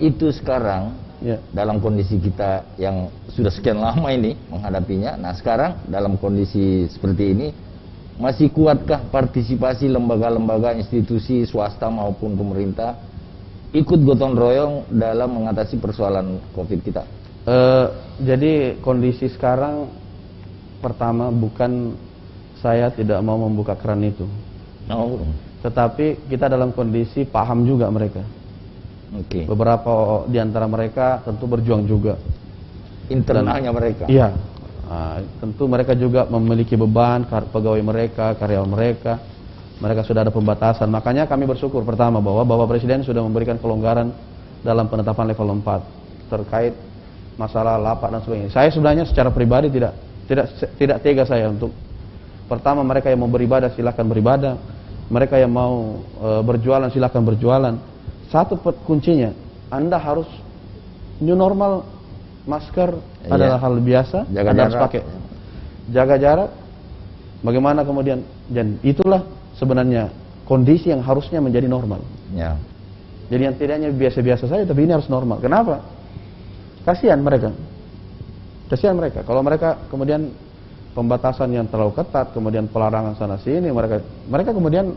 S1: itu sekarang dalam kondisi kita yang sudah sekian lama ini menghadapinya? Nah, sekarang dalam kondisi seperti ini, masih kuatkah partisipasi lembaga-lembaga, institusi swasta maupun pemerintah ikut gotong royong dalam mengatasi persoalan COVID kita?
S2: Jadi kondisi sekarang, pertama bukan saya tidak mau membuka keran itu, tetapi kita dalam kondisi paham juga mereka. Beberapa di antara mereka tentu berjuang juga.
S1: Internalnya mereka?
S2: Iya. Nah, tentu mereka juga memiliki beban, pegawai mereka, karyawan mereka. Mereka sudah ada pembatasan. Makanya kami bersyukur pertama bahwa Bapak Presiden sudah memberikan kelonggaran dalam penetapan level 4 terkait masalah lapak dan sebagainya. Saya sebenarnya secara pribadi tidak tega saya untuk, pertama, mereka yang mau beribadah silakan beribadah, mereka yang mau berjualan silakan berjualan. Satu kuncinya, Anda harus new normal, masker adalah hal biasa, Anda harus pakai. Jaga jarak. Bagaimana kemudian, dan itulah sebenarnya kondisi yang harusnya menjadi normal.
S1: Ya.
S2: Jadi yang tidaknya biasa-biasa saja, tapi ini harus normal. Kenapa? Kasihan mereka. Kasihan mereka. Kalau mereka kemudian pembatasan yang terlalu ketat, kemudian pelarangan sana sini, mereka kemudian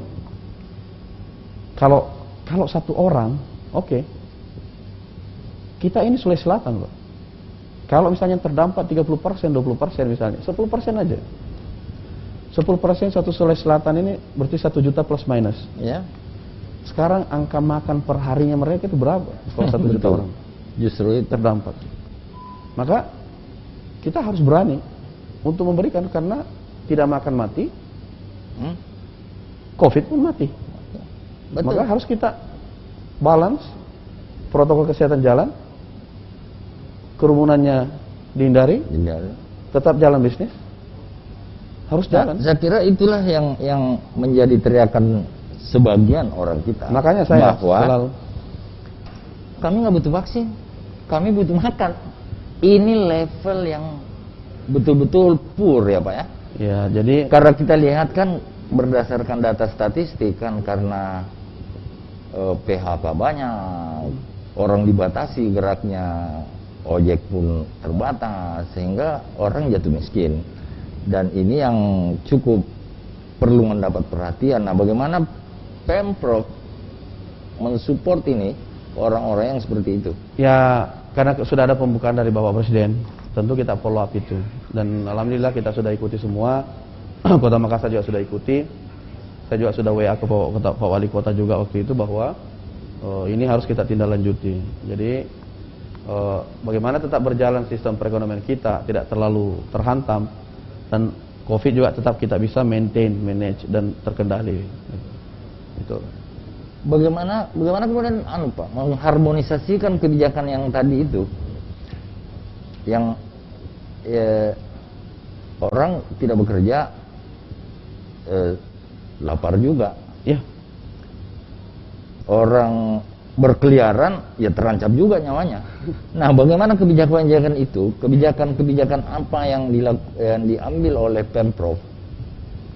S2: kalau satu orang, oke. Kita ini Sulawesi Selatan, Pak. Kalau misalnya terdampak 30%, 20% misalnya, 10% aja. 10% satu Sulawesi Selatan ini berarti 1 juta plus minus.
S1: Ya.
S2: Sekarang angka makan per harinya mereka itu berapa? Kalau 1 juta orang
S1: Justru itu
S2: terdampak. Maka kita harus berani untuk memberikan, karena tidak makan mati, COVID pun mati.
S1: Betul.
S2: Maka harus kita balance, protokol kesehatan jalan, kerumunannya dihindari, tetap jalan bisnis, harus jalan.
S1: Saya kira itulah yang menjadi teriakan sebagian orang kita.
S2: Makanya saya
S1: bahwa
S2: selalu,
S1: kami nggak butuh vaksin, kami butuh makan. Ini level yang betul-betul poor ya Pak ya.
S2: ya jadi
S1: Karena kita lihat kan berdasarkan data statistik kan, karena PHK banyak, orang dibatasi geraknya, ojek pun terbatas, sehingga orang jatuh miskin. Dan ini yang cukup perlu mendapat perhatian. Nah, bagaimana Pemprov mensupport ini orang-orang yang seperti itu?
S2: ya karena sudah ada pembukaan dari Bapak Presiden, tentu kita follow up itu. Dan alhamdulillah kita sudah ikuti semua. Kota Makassar juga sudah ikuti. Saya juga sudah WA ke Pak Wali Kota juga waktu itu bahwa ini harus kita tindak lanjuti. Jadi bagaimana tetap berjalan sistem perekonomian kita tidak terlalu terhantam, dan COVID juga tetap kita bisa maintain, manage dan terkendali. Itu.
S1: Bagaimana kemudian Pak mengharmonisasikan kebijakan yang tadi itu, yang orang tidak bekerja, lapar juga,
S2: Ya,
S1: orang berkeliaran ya terancam juga nyawanya. Nah, bagaimana kebijakan-kebijakan itu, kebijakan-kebijakan apa yang diambil oleh Pemprov,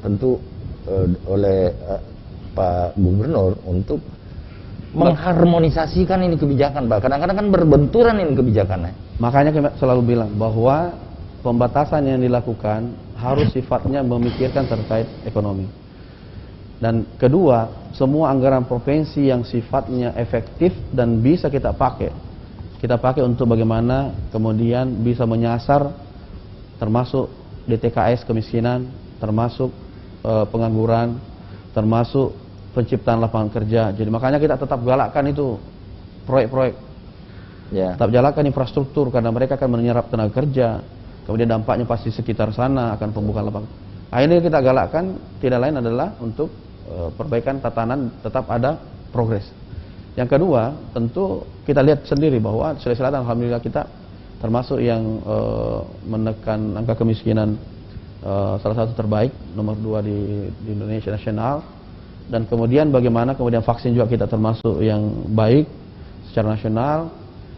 S1: tentu oleh Pak Gubernur untuk mengharmonisasikan ini kebijakan, Pak. Kadang-kadang kan berbenturan ini kebijakannya.
S2: makanya kami selalu bilang bahwa pembatasan yang dilakukan harus sifatnya memikirkan terkait ekonomi. Dan kedua, semua anggaran provinsi yang sifatnya efektif dan bisa kita pakai untuk bagaimana kemudian bisa menyasar termasuk DTKS kemiskinan, termasuk pengangguran, termasuk penciptaan lapangan kerja. Jadi makanya kita tetap galakkan itu proyek-proyek.
S1: Ya.
S2: Tetap galakkan infrastruktur karena mereka akan menyerap tenaga kerja. Kemudian dampaknya pasti sekitar sana akan pembukaan lapangan. Nah, ini kita galakkan tidak lain adalah untuk perbaikan tatanan tetap ada progres. Yang kedua, tentu kita lihat sendiri bahwa Sulawesi Selatan alhamdulillah kita termasuk yang menekan angka kemiskinan salah satu terbaik, nomor 2 di Indonesia nasional. Dan kemudian bagaimana kemudian vaksin juga kita termasuk yang baik secara nasional.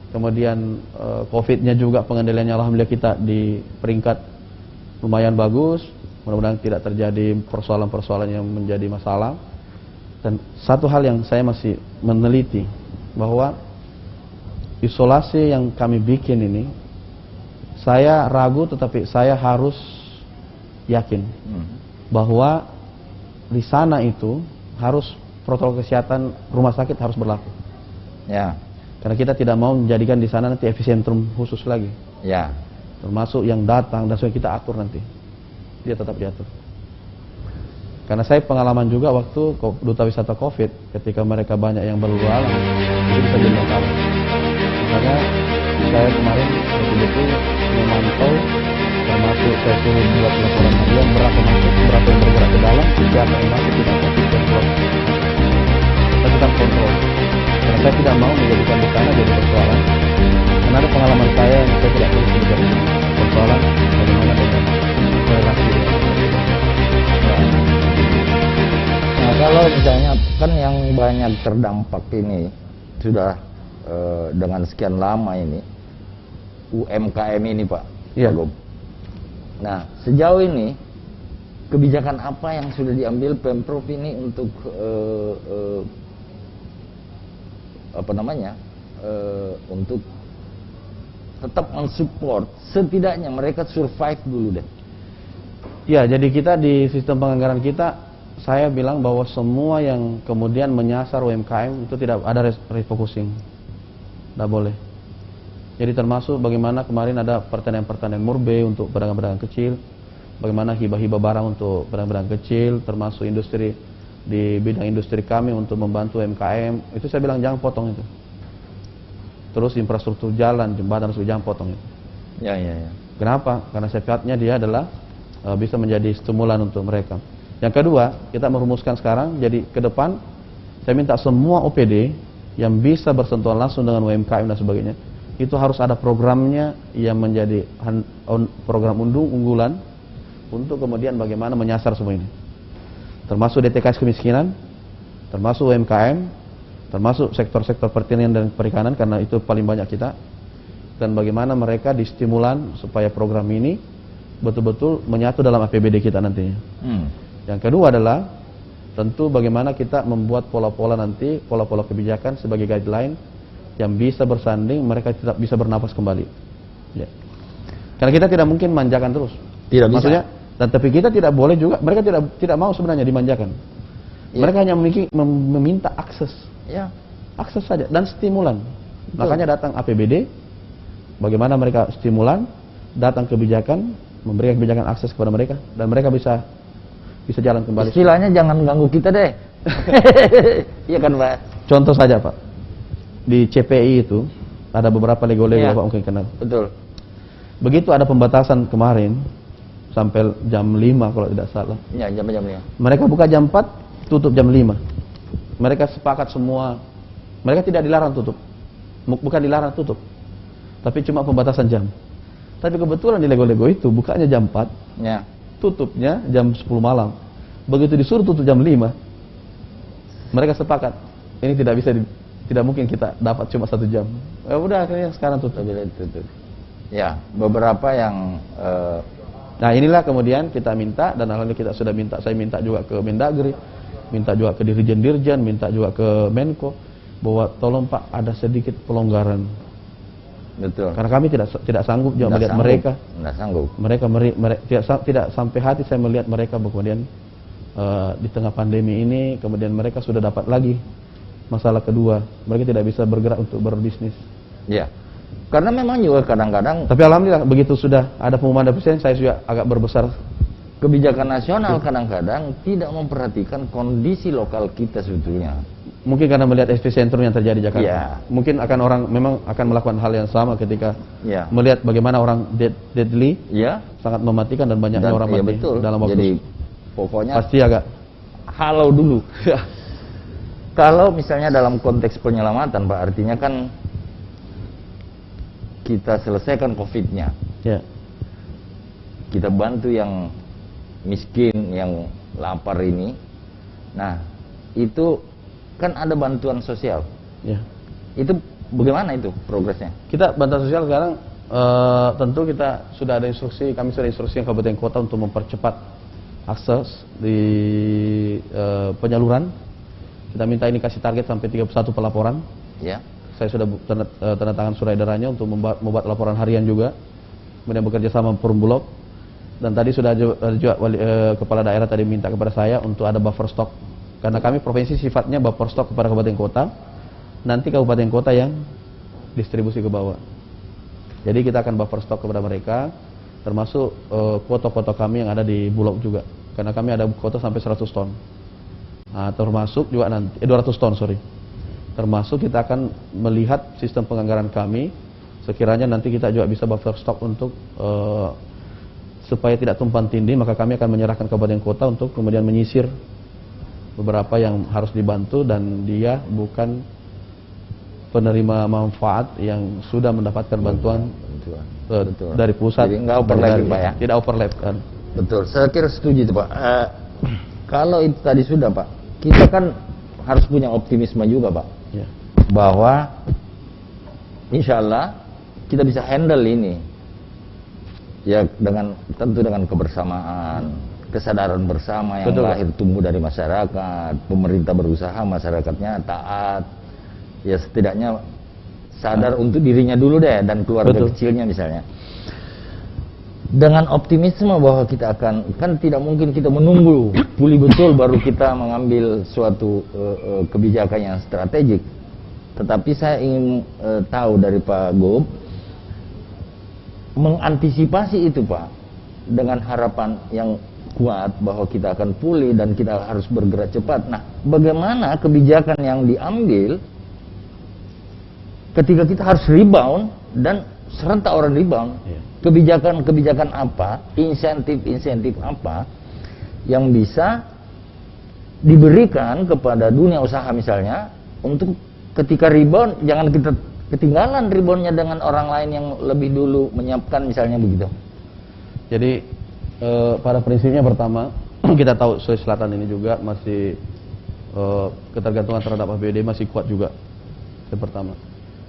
S2: Kemudian COVID-nya juga pengendaliannya alhamdulillah kita di peringkat lumayan bagus. Mudah-mudahan tidak terjadi persoalan-persoalan yang menjadi masalah. Dan satu hal yang saya masih meneliti bahwa isolasi yang kami bikin ini, saya ragu tetapi saya harus yakin bahwa di sana itu harus protokol kesehatan rumah sakit harus berlaku.
S1: Ya.
S2: Karena kita tidak mau menjadikan di sana nanti epicentrum khusus lagi.
S1: Ya.
S2: Termasuk yang datang dan semua kita atur nanti. Dia tetap diatur. Karena saya pengalaman juga waktu duta wisata COVID, ketika mereka banyak yang berlalu, itu bisa jadi masalah. Makanya saya kemarin betul-betul memantau, termasuk saya suruh buat laporan harian berapa masuk, berapa yang bergerak ke dalam, siapa yang masuk, tidak masuk, dan keluar. Kita tetap kontrol. Karena saya tidak mau menjadikan di sana jadi persoalan. Karena ada pengalaman saya yang saya tidak perlu menjadi persoalan bagaimana dengan relasi.
S1: Nah, kalau misalnya kan yang banyak terdampak ini sudah dengan sekian lama ini UMKM ini Pak.
S2: Iya.
S1: Nah, sejauh ini kebijakan apa yang sudah diambil Pemprov ini untuk untuk tetap mensupport, setidaknya mereka survive dulu deh.
S2: Ya, jadi kita di sistem penganggaran kita, saya bilang bahwa semua yang kemudian menyasar UMKM itu tidak ada refocusing, tidak boleh. Jadi termasuk bagaimana kemarin ada pertanian-pertanian murbe untuk pedagang-pedagang kecil, bagaimana hibah-hibah barang untuk pedagang-pedagang kecil, termasuk industri di bidang industri kami untuk membantu UMKM. Itu saya bilang jangan potong itu. Terus infrastruktur jalan, jembatan, jangan potong itu.
S1: Ya.
S2: Kenapa? Karena sifatnya dia adalah bisa menjadi stimulan untuk mereka. Yang kedua, kita merumuskan sekarang, jadi ke depan saya minta semua OPD yang bisa bersentuhan langsung dengan UMKM dan sebagainya, itu harus ada programnya yang menjadi program unggulan untuk kemudian bagaimana menyasar semua ini. Termasuk DTKS kemiskinan, termasuk UMKM, termasuk sektor-sektor pertanian dan perikanan karena itu paling banyak kita. Dan bagaimana mereka distimulan supaya program ini betul-betul menyatu dalam APBD kita nantinya. Yang kedua adalah tentu bagaimana kita membuat pola-pola nanti, pola-pola kebijakan sebagai guideline yang bisa bersanding, mereka tetap bisa bernapas kembali. Ya. Karena kita tidak mungkin manjakan terus.
S1: Tidak bisa.
S2: Maksudnya, dan tapi kita tidak boleh juga, mereka tidak mau sebenarnya dimanjakan. Ya. Mereka hanya meminta akses.
S1: Ya.
S2: Akses saja dan stimulan. Makanya datang APBD, bagaimana mereka stimulan, datang kebijakan, memberikan kebijakan akses kepada mereka dan mereka bisa jalan kembali.
S1: Istilahnya jangan ganggu kita deh. Iya kan Pak?
S2: Contoh saja Pak, di CPI itu ada beberapa lego-lego
S1: Ya.
S2: Pak mungkin kenal.
S1: Betul.
S2: Begitu ada pembatasan kemarin sampai jam 5 kalau tidak salah.
S1: Ya, jam-jam ya.
S2: Mereka buka jam 4, tutup jam 5. Mereka sepakat semua. Mereka tidak dilarang tutup. Bukan dilarang tutup. Tapi cuma pembatasan jam. Tapi kebetulan di lego-lego itu bukanya jam 4.
S1: Ya.
S2: Tutupnya jam 10 malam. Begitu disuruh tutup jam 5, mereka sepakat ini tidak mungkin kita dapat cuma 1 jam. Ya udah akhirnya sekarang tutup.
S1: Ya, beberapa yang
S2: Nah inilah kemudian kita minta, dan alhamdulillah kita sudah minta, saya minta juga ke Mendagri, minta juga ke Dirjen-Dirjen, minta juga ke Menko, bahwa tolong Pak ada sedikit pelonggaran.
S1: betul.
S2: Karena kami tidak sanggup juga melihat mereka.
S1: Tidak sanggup.
S2: Mereka tidak sampai hati saya melihat mereka kemudian di tengah pandemi ini, kemudian mereka sudah dapat lagi masalah kedua. Mereka tidak bisa bergerak untuk berbisnis.
S1: Ya. Karena memang juga kadang-kadang
S2: Tapi alhamdulillah begitu sudah ada pengumuman dari presiden, saya juga agak berbesar.
S1: kebijakan nasional kadang-kadang tidak memperhatikan kondisi lokal kita sebetulnya.
S2: Mungkin karena melihat epicentrum yang terjadi di Jakarta.
S1: Ya.
S2: Mungkin akan orang memang akan melakukan hal yang sama ketika
S1: Ya.
S2: melihat bagaimana orang deadly,
S1: Ya.
S2: sangat mematikan dan banyaknya orang
S1: iya,
S2: mati
S1: betul.
S2: dalam waktu.
S1: Jadi pokoknya
S2: Pasti agak
S1: halau dulu. Kalau misalnya dalam konteks penyelamatan Pak, artinya kan kita selesaikan COVID-nya.
S2: ya.
S1: Kita bantu yang miskin, yang lapar ini. Nah, itu kan ada bantuan sosial.
S2: Ya.
S1: Itu bagaimana itu progresnya?
S2: Kita bantuan sosial sekarang tentu kita sudah ada instruksi, kami sudah instruksi kabupaten kota untuk mempercepat akses di penyaluran. Kita minta ini kasih target sampai 31 pelaporan.
S1: Ya.
S2: Saya sudah tanda tangan surat edarannya untuk membuat laporan harian juga. Kemudian bekerja sama Forum Bulog. Dan tadi sudah juga kepala daerah tadi minta kepada saya untuk ada buffer stock. Karena kami provinsi sifatnya buffer stock kepada kabupaten kota. Nanti kabupaten kota yang distribusi ke bawah. Jadi kita akan buffer stock kepada mereka, termasuk kota-kota kami yang ada di Bulog juga. Karena kami ada kota sampai 100 ton. Nah, termasuk juga nanti 200 ton, sorry. Termasuk kita akan melihat sistem penganggaran kami. Sekiranya nanti kita juga bisa buffer stock untuk supaya tidak tumpang tindih, maka kami akan menyerahkan kabupaten kota untuk kemudian menyisir beberapa yang harus dibantu dan dia bukan penerima manfaat yang sudah mendapatkan bantuan
S1: Betul.
S2: dari pusat.
S1: Jadi nggak overlap, Pak, ya?
S2: Tidak overlap kan.
S1: Betul. Saya kira setuju itu Pak. Kalau itu tadi sudah Pak, kita kan harus punya optimisme juga Pak,
S2: Ya.
S1: bahwa insya Allah kita bisa handle ini. Ya tentu dengan kebersamaan, kesadaran bersama yang
S2: Betul.
S1: lahir tumbuh dari masyarakat, pemerintah berusaha, masyarakatnya taat, ya setidaknya sadar untuk dirinya dulu deh dan keluarga
S2: Betul.
S1: kecilnya misalnya. Dengan optimisme bahwa kita akan, kan tidak mungkin kita menunggu pulih betul baru kita mengambil suatu kebijakan yang strategik. Tetapi saya ingin tahu dari Pak Gub, mengantisipasi itu Pak, dengan harapan yang kuat bahwa kita akan pulih dan kita harus bergerak cepat. Nah, bagaimana kebijakan yang diambil ketika kita harus rebound dan serentak orang rebound,
S2: Iya.
S1: kebijakan-kebijakan apa, insentif-insentif apa yang bisa diberikan kepada dunia usaha misalnya untuk ketika rebound jangan kita ketinggalan reboundnya dengan orang lain yang lebih dulu menyiapkan misalnya begitu.
S2: Jadi pada prinsipnya pertama kita tahu Sulawesi Selatan ini juga masih ketergantungan terhadap APBD masih kuat juga. Yang pertama.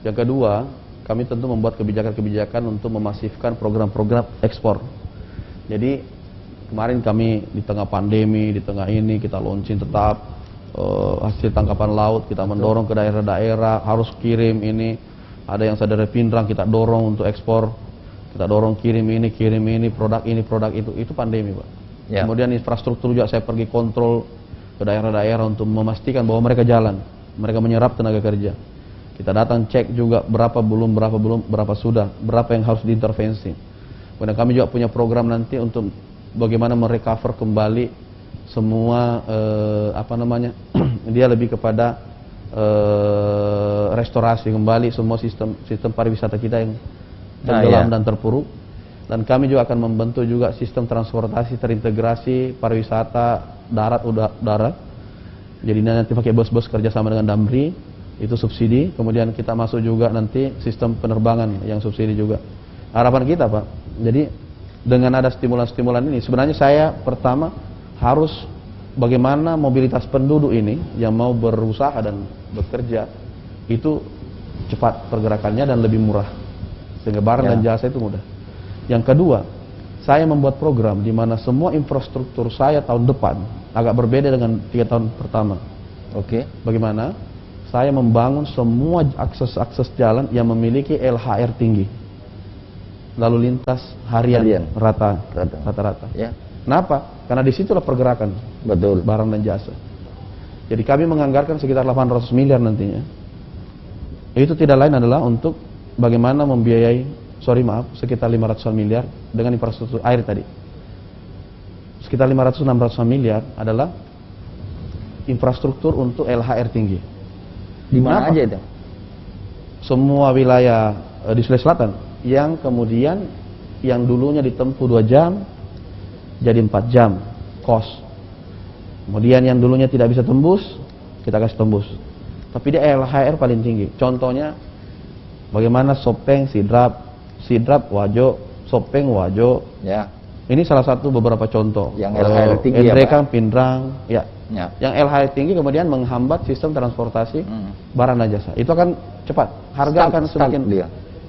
S2: Yang kedua, kami tentu membuat kebijakan-kebijakan untuk memasifkan program-program ekspor. Jadi kemarin kami di tengah pandemi, di tengah ini kita launching tetap hasil tangkapan laut, kita mendorong ke daerah-daerah harus kirim ini. Ada yang sadar pindrang kita dorong untuk ekspor. Kita dorong kirim ini, produk itu pandemi, Pak. Ya. Kemudian infrastruktur juga saya pergi kontrol ke daerah-daerah untuk memastikan bahwa mereka jalan, mereka menyerap tenaga kerja. Kita datang cek juga berapa belum, berapa sudah, berapa yang harus diintervensi. Kemudian kami juga punya program nanti untuk bagaimana merecover kembali semua dia lebih kepada restorasi kembali semua sistem pariwisata kita yang tenggelam dan terpuruk. Dan kami juga akan membentuk juga sistem transportasi terintegrasi pariwisata darat udara. Jadi nanti pakai bus-bus kerjasama dengan Damri, itu subsidi. Kemudian kita masuk juga nanti sistem penerbangan yang subsidi juga. Harapan kita, Pak, jadi dengan ada stimulan-stimulan ini, sebenarnya saya pertama harus bagaimana mobilitas penduduk ini yang mau berusaha dan bekerja itu cepat pergerakannya dan lebih murah, sehingga barang dan jasa itu mudah. Yang kedua, saya membuat program di mana semua infrastruktur saya tahun depan agak berbeda dengan 3 tahun pertama.
S1: Oke.
S2: Bagaimana? Saya membangun semua akses-akses jalan yang memiliki LHR tinggi, lalu lintas harian. Rata-rata. Ya. Kenapa? Karena disitulah pergerakan.
S1: Betul.
S2: Barang dan jasa. Jadi kami menganggarkan sekitar 800 miliar nantinya. Itu tidak lain adalah untuk bagaimana membiayai, sekitar 500 miliar dengan infrastruktur air tadi. Sekitar 500-600 miliar adalah infrastruktur untuk LHR tinggi.
S1: Di mana aja itu?
S2: Semua wilayah di Sulawesi Selatan yang kemudian yang dulunya ditempuh 2 jam jadi 4 jam kos. Kemudian yang dulunya tidak bisa tembus, kita kasih tembus. Tapi dia LHR paling tinggi. Contohnya bagaimana Sopeng, Sidrap, Wajo, Sopeng, Wajo.
S1: Ya.
S2: Ini salah satu beberapa contoh.
S1: Yang LHR tinggi
S2: Endrekang, Pindrang, ya. Yang LHR tinggi kemudian menghambat sistem transportasi barang dan jasa. Itu akan cepat. Harga akan semakin
S1: dia.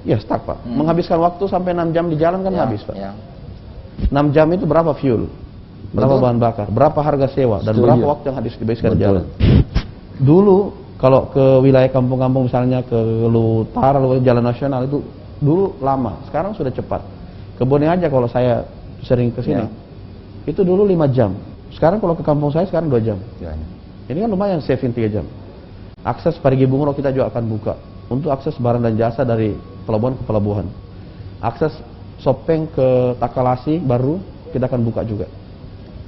S2: Ya, stuck, Pak. Menghabiskan waktu sampai 6 jam di jalan kan habis, Pak.
S1: Ya.
S2: 6 jam itu berapa fuel? Berapa bahan bakar? Berapa harga sewa? Dan berapa waktu yang habis dihabiskan di jalan? Dulu kalau ke wilayah kampung-kampung misalnya ke Utara, Jalan Nasional itu dulu lama. Sekarang sudah cepat. Kebunnya aja kalau saya sering ke sini. Itu dulu 5 jam. Sekarang kalau ke kampung saya sekarang 2 jam.
S1: Ya.
S2: Ini kan lumayan saving 3 jam. Akses Parigi Bungro kita juga akan buka untuk akses barang dan jasa dari pelabuhan ke pelabuhan. Akses Sopeng ke Takalasi baru kita akan buka juga.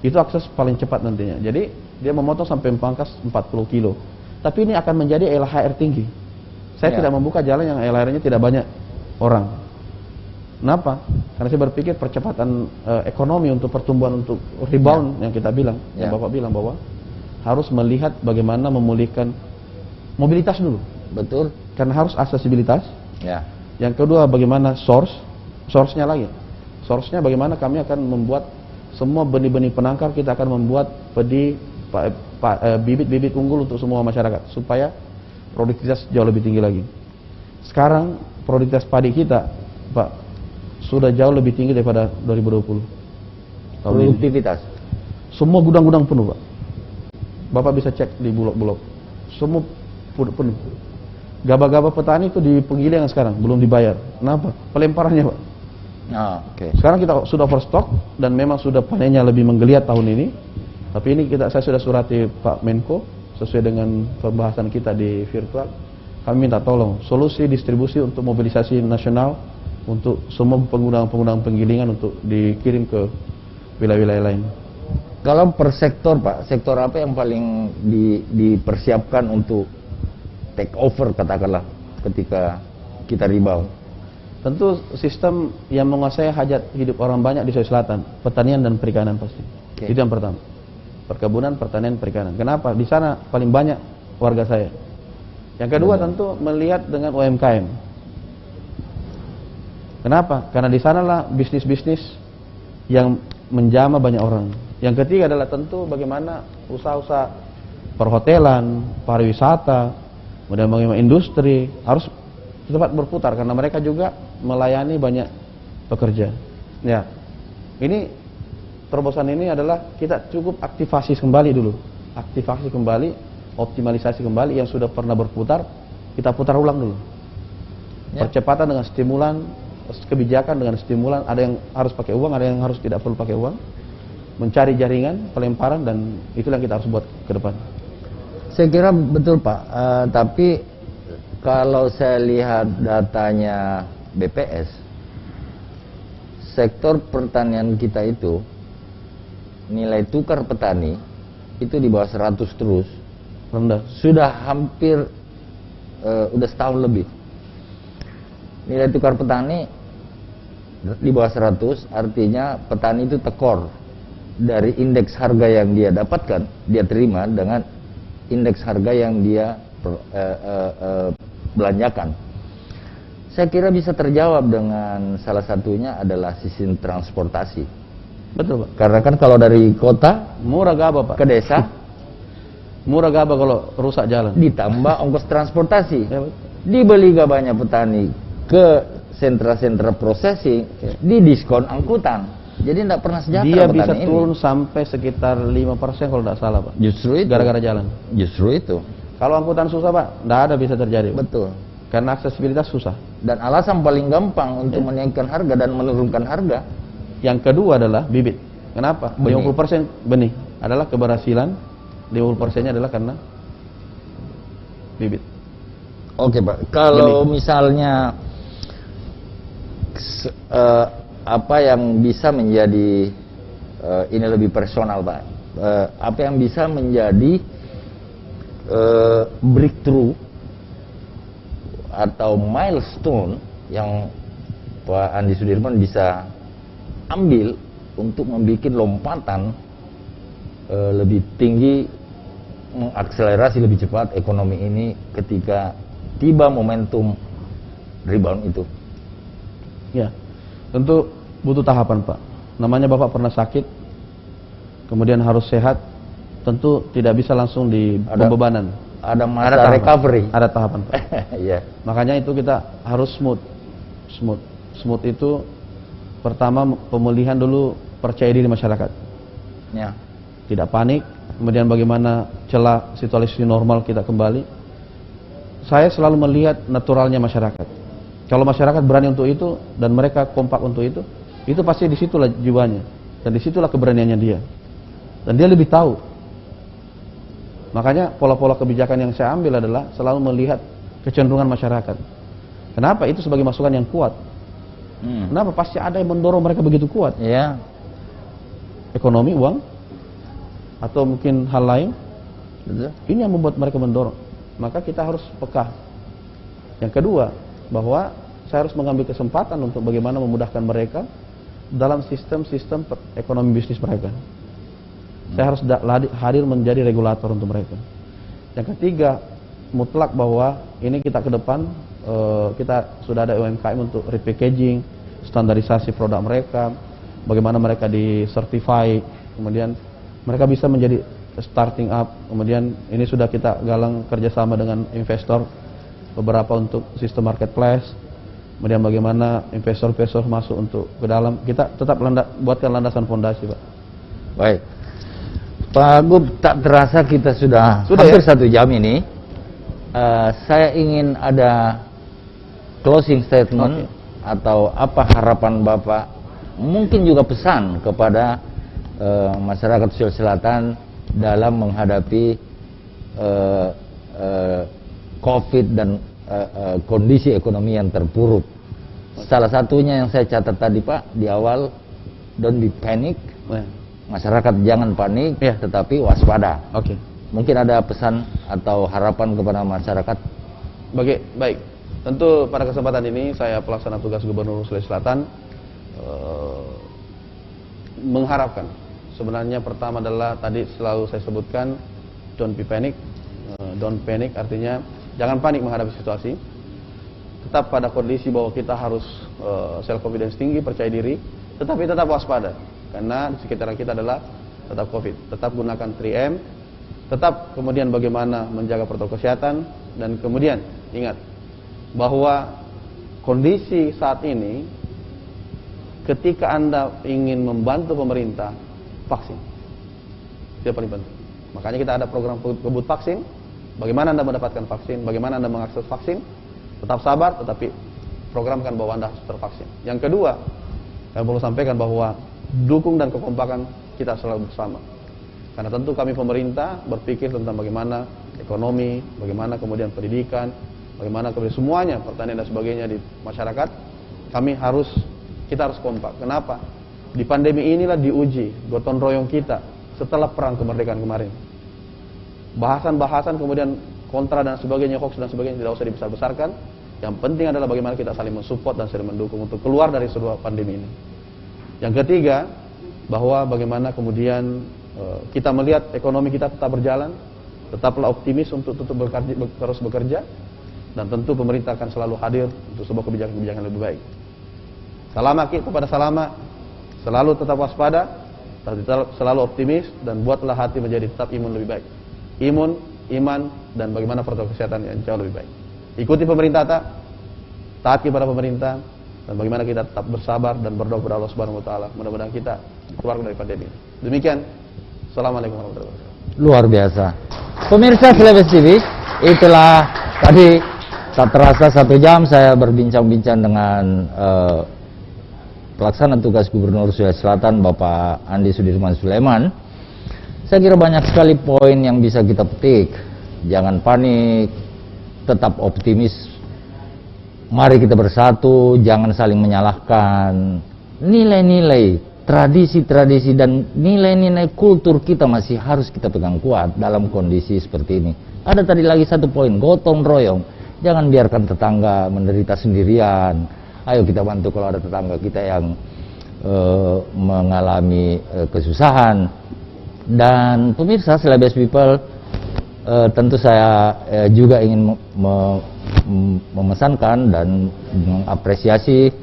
S2: Itu akses paling cepat nantinya. Jadi dia memotong sampai Pangkas 40 kilo. Tapi ini akan menjadi LHR tinggi. Saya tidak membuka jalan yang LHR-nya tidak banyak orang. Kenapa? Karena saya berpikir percepatan ekonomi untuk pertumbuhan, untuk rebound yang kita bilang, yang Bapak bilang bahwa harus melihat bagaimana memulihkan mobilitas dulu.
S1: Betul.
S2: Karena harus aksesibilitas.
S1: Ya.
S2: Yang kedua bagaimana source-nya lagi. Source-nya bagaimana kami akan membuat semua benih-benih penangkar, kita akan membuat bibit-bibit unggul untuk semua masyarakat supaya produktivitas jauh lebih tinggi lagi. Sekarang produktivitas padi kita, Pak, sudah jauh lebih tinggi daripada 2020.
S1: Produktivitas.
S2: Semua gudang-gudang penuh, Pak. Bapak bisa cek di Bulog. Semua penuh. Gabah-gabah petani itu di penggilingan sekarang belum dibayar. Kenapa? Pelemparannya, Pak. Sekarang kita sudah overstock dan memang sudah panennya lebih menggeliat tahun ini. Tapi ini saya sudah surati Pak Menko sesuai dengan pembahasan kita di virtual. Kami minta tolong solusi distribusi untuk mobilisasi nasional untuk semua penggunaan penggilingan untuk dikirim ke wilayah-wilayah lain.
S1: Kalau per sektor, Pak, sektor apa yang paling dipersiapkan untuk take over katakanlah ketika kita rebound?
S2: Tentu sistem yang menguasai hajat hidup orang banyak di Sulawesi Selatan, pertanian dan perikanan pasti. Itu yang pertama. Perkebunan, pertanian, perikanan. Kenapa? Di sana paling banyak warga saya. Yang kedua tentu melihat dengan UMKM. Kenapa? Karena di sanalah bisnis-bisnis yang menjamah banyak orang. Yang ketiga adalah tentu bagaimana usaha-usaha perhotelan, pariwisata, kemudian bagaimana industri harus cepat berputar karena mereka juga melayani banyak pekerja. Ya, ini terobosan ini adalah kita cukup aktivasi kembali dulu, aktivasi kembali, optimalisasi kembali yang sudah pernah berputar, kita putar ulang dulu. Percepatan dengan stimulan, kebijakan dengan stimulan, ada yang harus pakai uang, ada yang harus tidak perlu pakai uang, mencari jaringan, pelemparan, dan itulah yang kita harus buat ke depan.
S1: Saya kira betul Pak, tapi kalau saya lihat datanya BPS, sektor pertanian kita itu nilai tukar petani itu di bawah 100 terus,
S2: rendah.
S1: Sudah hampir udah setahun lebih. Nilai tukar petani di bawah 100 artinya petani itu tekor dari indeks harga yang dia dapatkan, dia terima dengan indeks harga yang dia belanjakan. Saya kira bisa terjawab dengan salah satunya adalah sistem transportasi.
S2: Betul Pak.
S1: Karena kan kalau dari kota
S2: Murah gabah Pak.
S1: ke desa
S2: Murah gabah kalau rusak jalan.
S1: ditambah ongkos transportasi.
S2: Ya, betul.
S1: Dibeli gabahnya petani ke sentra-sentra processing, didiskon angkutan. Jadi tidak pernah sejahtera
S2: Dia
S1: petani
S2: bisa
S1: ini.
S2: turun sampai sekitar 5% kalau tidak salah Pak.
S1: Justru itu.
S2: Gara-gara jalan.
S1: Justru itu.
S2: Kalau angkutan susah Pak, tidak ada bisa terjadi Pak.
S1: Betul.
S2: Karena aksesibilitas susah.
S1: Dan alasan paling gampang untuk menaikkan harga dan menurunkan harga.
S2: Yang kedua adalah bibit. Kenapa?
S1: Benih.
S2: 50% benih adalah keberhasilan, 50%-nya adalah karena bibit.
S1: Oke Pak, kalau misalnya apa yang bisa menjadi ini lebih personal Pak, apa yang bisa menjadi breakthrough atau milestone yang Pak Andi Sudirman bisa ambil untuk membuat lompatan lebih tinggi, mengakselerasi lebih cepat ekonomi ini ketika tiba momentum rebound itu?
S2: Ya, tentu butuh tahapan Pak. Namanya Bapak pernah sakit, kemudian harus sehat, tentu tidak bisa langsung di pembebanan.
S1: Ada masa recovery.
S2: Ada tahapan Pak.
S1: Iya.
S2: Makanya itu kita harus smooth. Smooth itu pertama pemulihan dulu percaya diri masyarakat.
S1: Ya.
S2: Tidak panik, kemudian bagaimana celah situasi normal kita kembali. Saya selalu melihat naturalnya masyarakat. Kalau masyarakat berani untuk itu dan mereka kompak untuk itu pasti disitulah jiwanya dan disitulah keberaniannya dia. Dan dia lebih tahu. Makanya pola-pola kebijakan yang saya ambil adalah selalu melihat kecenderungan masyarakat. Kenapa? Itu sebagai masukan yang kuat. Kenapa? Pasti ada yang mendorong mereka begitu kuat.
S1: Ya.
S2: Ekonomi, uang, atau mungkin hal lain.
S1: Betul.
S2: Ini yang membuat mereka mendorong. Maka kita harus peka. Yang kedua, bahwa saya harus mengambil kesempatan untuk bagaimana memudahkan mereka dalam sistem-sistem ekonomi bisnis mereka. Saya harus hadir menjadi regulator untuk mereka. Yang ketiga, mutlak bahwa ini kita ke depan kita sudah ada UMKM untuk repackaging, standarisasi produk mereka, bagaimana mereka di-certify, kemudian mereka bisa menjadi starting up, kemudian ini sudah kita galang kerjasama dengan investor beberapa untuk sistem marketplace, kemudian bagaimana investor-investor masuk untuk ke dalam, kita tetap buatkan landasan fondasi Pak.
S1: Baik. Pak Agub, tak terasa kita sudah hampir ya? 1 jam ini. Saya ingin ada closing statement atau apa harapan Bapak, mungkin juga pesan kepada masyarakat Sulawesi Selatan dalam menghadapi COVID dan kondisi ekonomi yang terpuruk. Salah satunya yang saya catat tadi Pak di awal, don't be panic. Masyarakat jangan panik, tetapi waspada.
S2: Oke.
S1: Mungkin ada pesan atau harapan kepada masyarakat?
S2: Baik. Tentu pada kesempatan ini saya pelaksana tugas Gubernur Sulawesi Selatan mengharapkan, sebenarnya pertama adalah tadi selalu saya sebutkan, don't be panic. Don't panic artinya jangan panik menghadapi situasi. Tetap pada kondisi bahwa kita harus self confidence tinggi, percaya diri, tetapi tetap waspada karena di sekitar kita adalah tetap COVID. Tetap gunakan 3M, tetap kemudian bagaimana menjaga protokol kesehatan, dan kemudian ingat bahwa kondisi saat ini ketika Anda ingin membantu pemerintah, vaksin itu paling penting. Makanya kita ada program kebut vaksin. Bagaimana Anda mendapatkan vaksin, bagaimana Anda mengakses vaksin. Tetap sabar, tetapi programkan bahwa Anda harus tervaksin. Yang kedua, saya perlu sampaikan bahwa dukung dan kekompakan kita selalu bersama. Karena tentu kami pemerintah berpikir tentang bagaimana ekonomi, bagaimana kemudian pendidikan, bagaimana kemudian semuanya, pertanian dan sebagainya di masyarakat. Kita harus kompak. Kenapa? Di pandemi inilah diuji gotong royong kita setelah perang kemerdekaan kemarin. Bahasan-bahasan kemudian kontra dan sebagainya, hoax dan sebagainya tidak usah dibesar-besarkan. Yang penting adalah bagaimana kita saling mensupport dan saling mendukung untuk keluar dari sebuah pandemi ini. Yang ketiga, bahwa bagaimana kemudian kita melihat ekonomi kita tetap berjalan, tetaplah optimis untuk terus bekerja, dan tentu pemerintah akan selalu hadir untuk sebuah kebijakan-kebijakan yang lebih baik. Selalu tetap waspada, selalu optimis, dan buatlah hati menjadi tetap imun lebih baik. Imun, iman, dan bagaimana protokol kesehatan yang jauh lebih baik. Ikuti pemerintah, taat kepada pemerintah, dan bagaimana kita tetap bersabar dan berdoa kepada Allah Subhanahu wa taala. Mudah-mudahan kita keluar dari pandemi. Demikian. Assalamualaikum warahmatullahi wabarakatuh.
S1: Luar biasa. Pemirsa Celebes TV, itulah tadi tak terasa 1 jam saya berbincang-bincang dengan pelaksana tugas Gubernur Sulawesi Selatan Bapak Andi Sudirman Sulaiman. Saya kira banyak sekali poin yang bisa kita petik. Jangan panik, tetap optimis. Mari kita bersatu, jangan saling menyalahkan. Nilai-nilai, tradisi-tradisi, dan nilai-nilai kultur kita masih harus kita pegang kuat dalam kondisi seperti ini. Ada tadi lagi 1 poin, gotong royong. Jangan biarkan tetangga menderita sendirian. Ayo kita bantu kalau ada tetangga kita yang mengalami kesusahan. Dan pemirsa Celebes People, tentu saya juga ingin memesankan dan mengapresiasi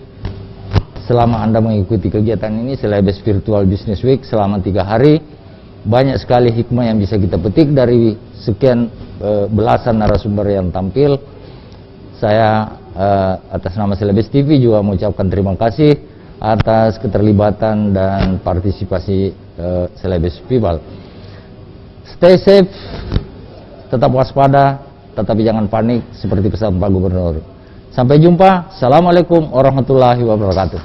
S1: selama Anda mengikuti kegiatan ini, Celebes Virtual Business Week selama 3 hari. Banyak sekali hikmah yang bisa kita petik dari sekian belasan narasumber yang tampil. Saya atas nama Celebes TV juga mengucapkan terima kasih atas keterlibatan dan partisipasi Celebes People. Stay safe, tetap waspada, tetapi jangan panik seperti pesan Pak Gubernur. Sampai jumpa. Assalamualaikum warahmatullahi wabarakatuh.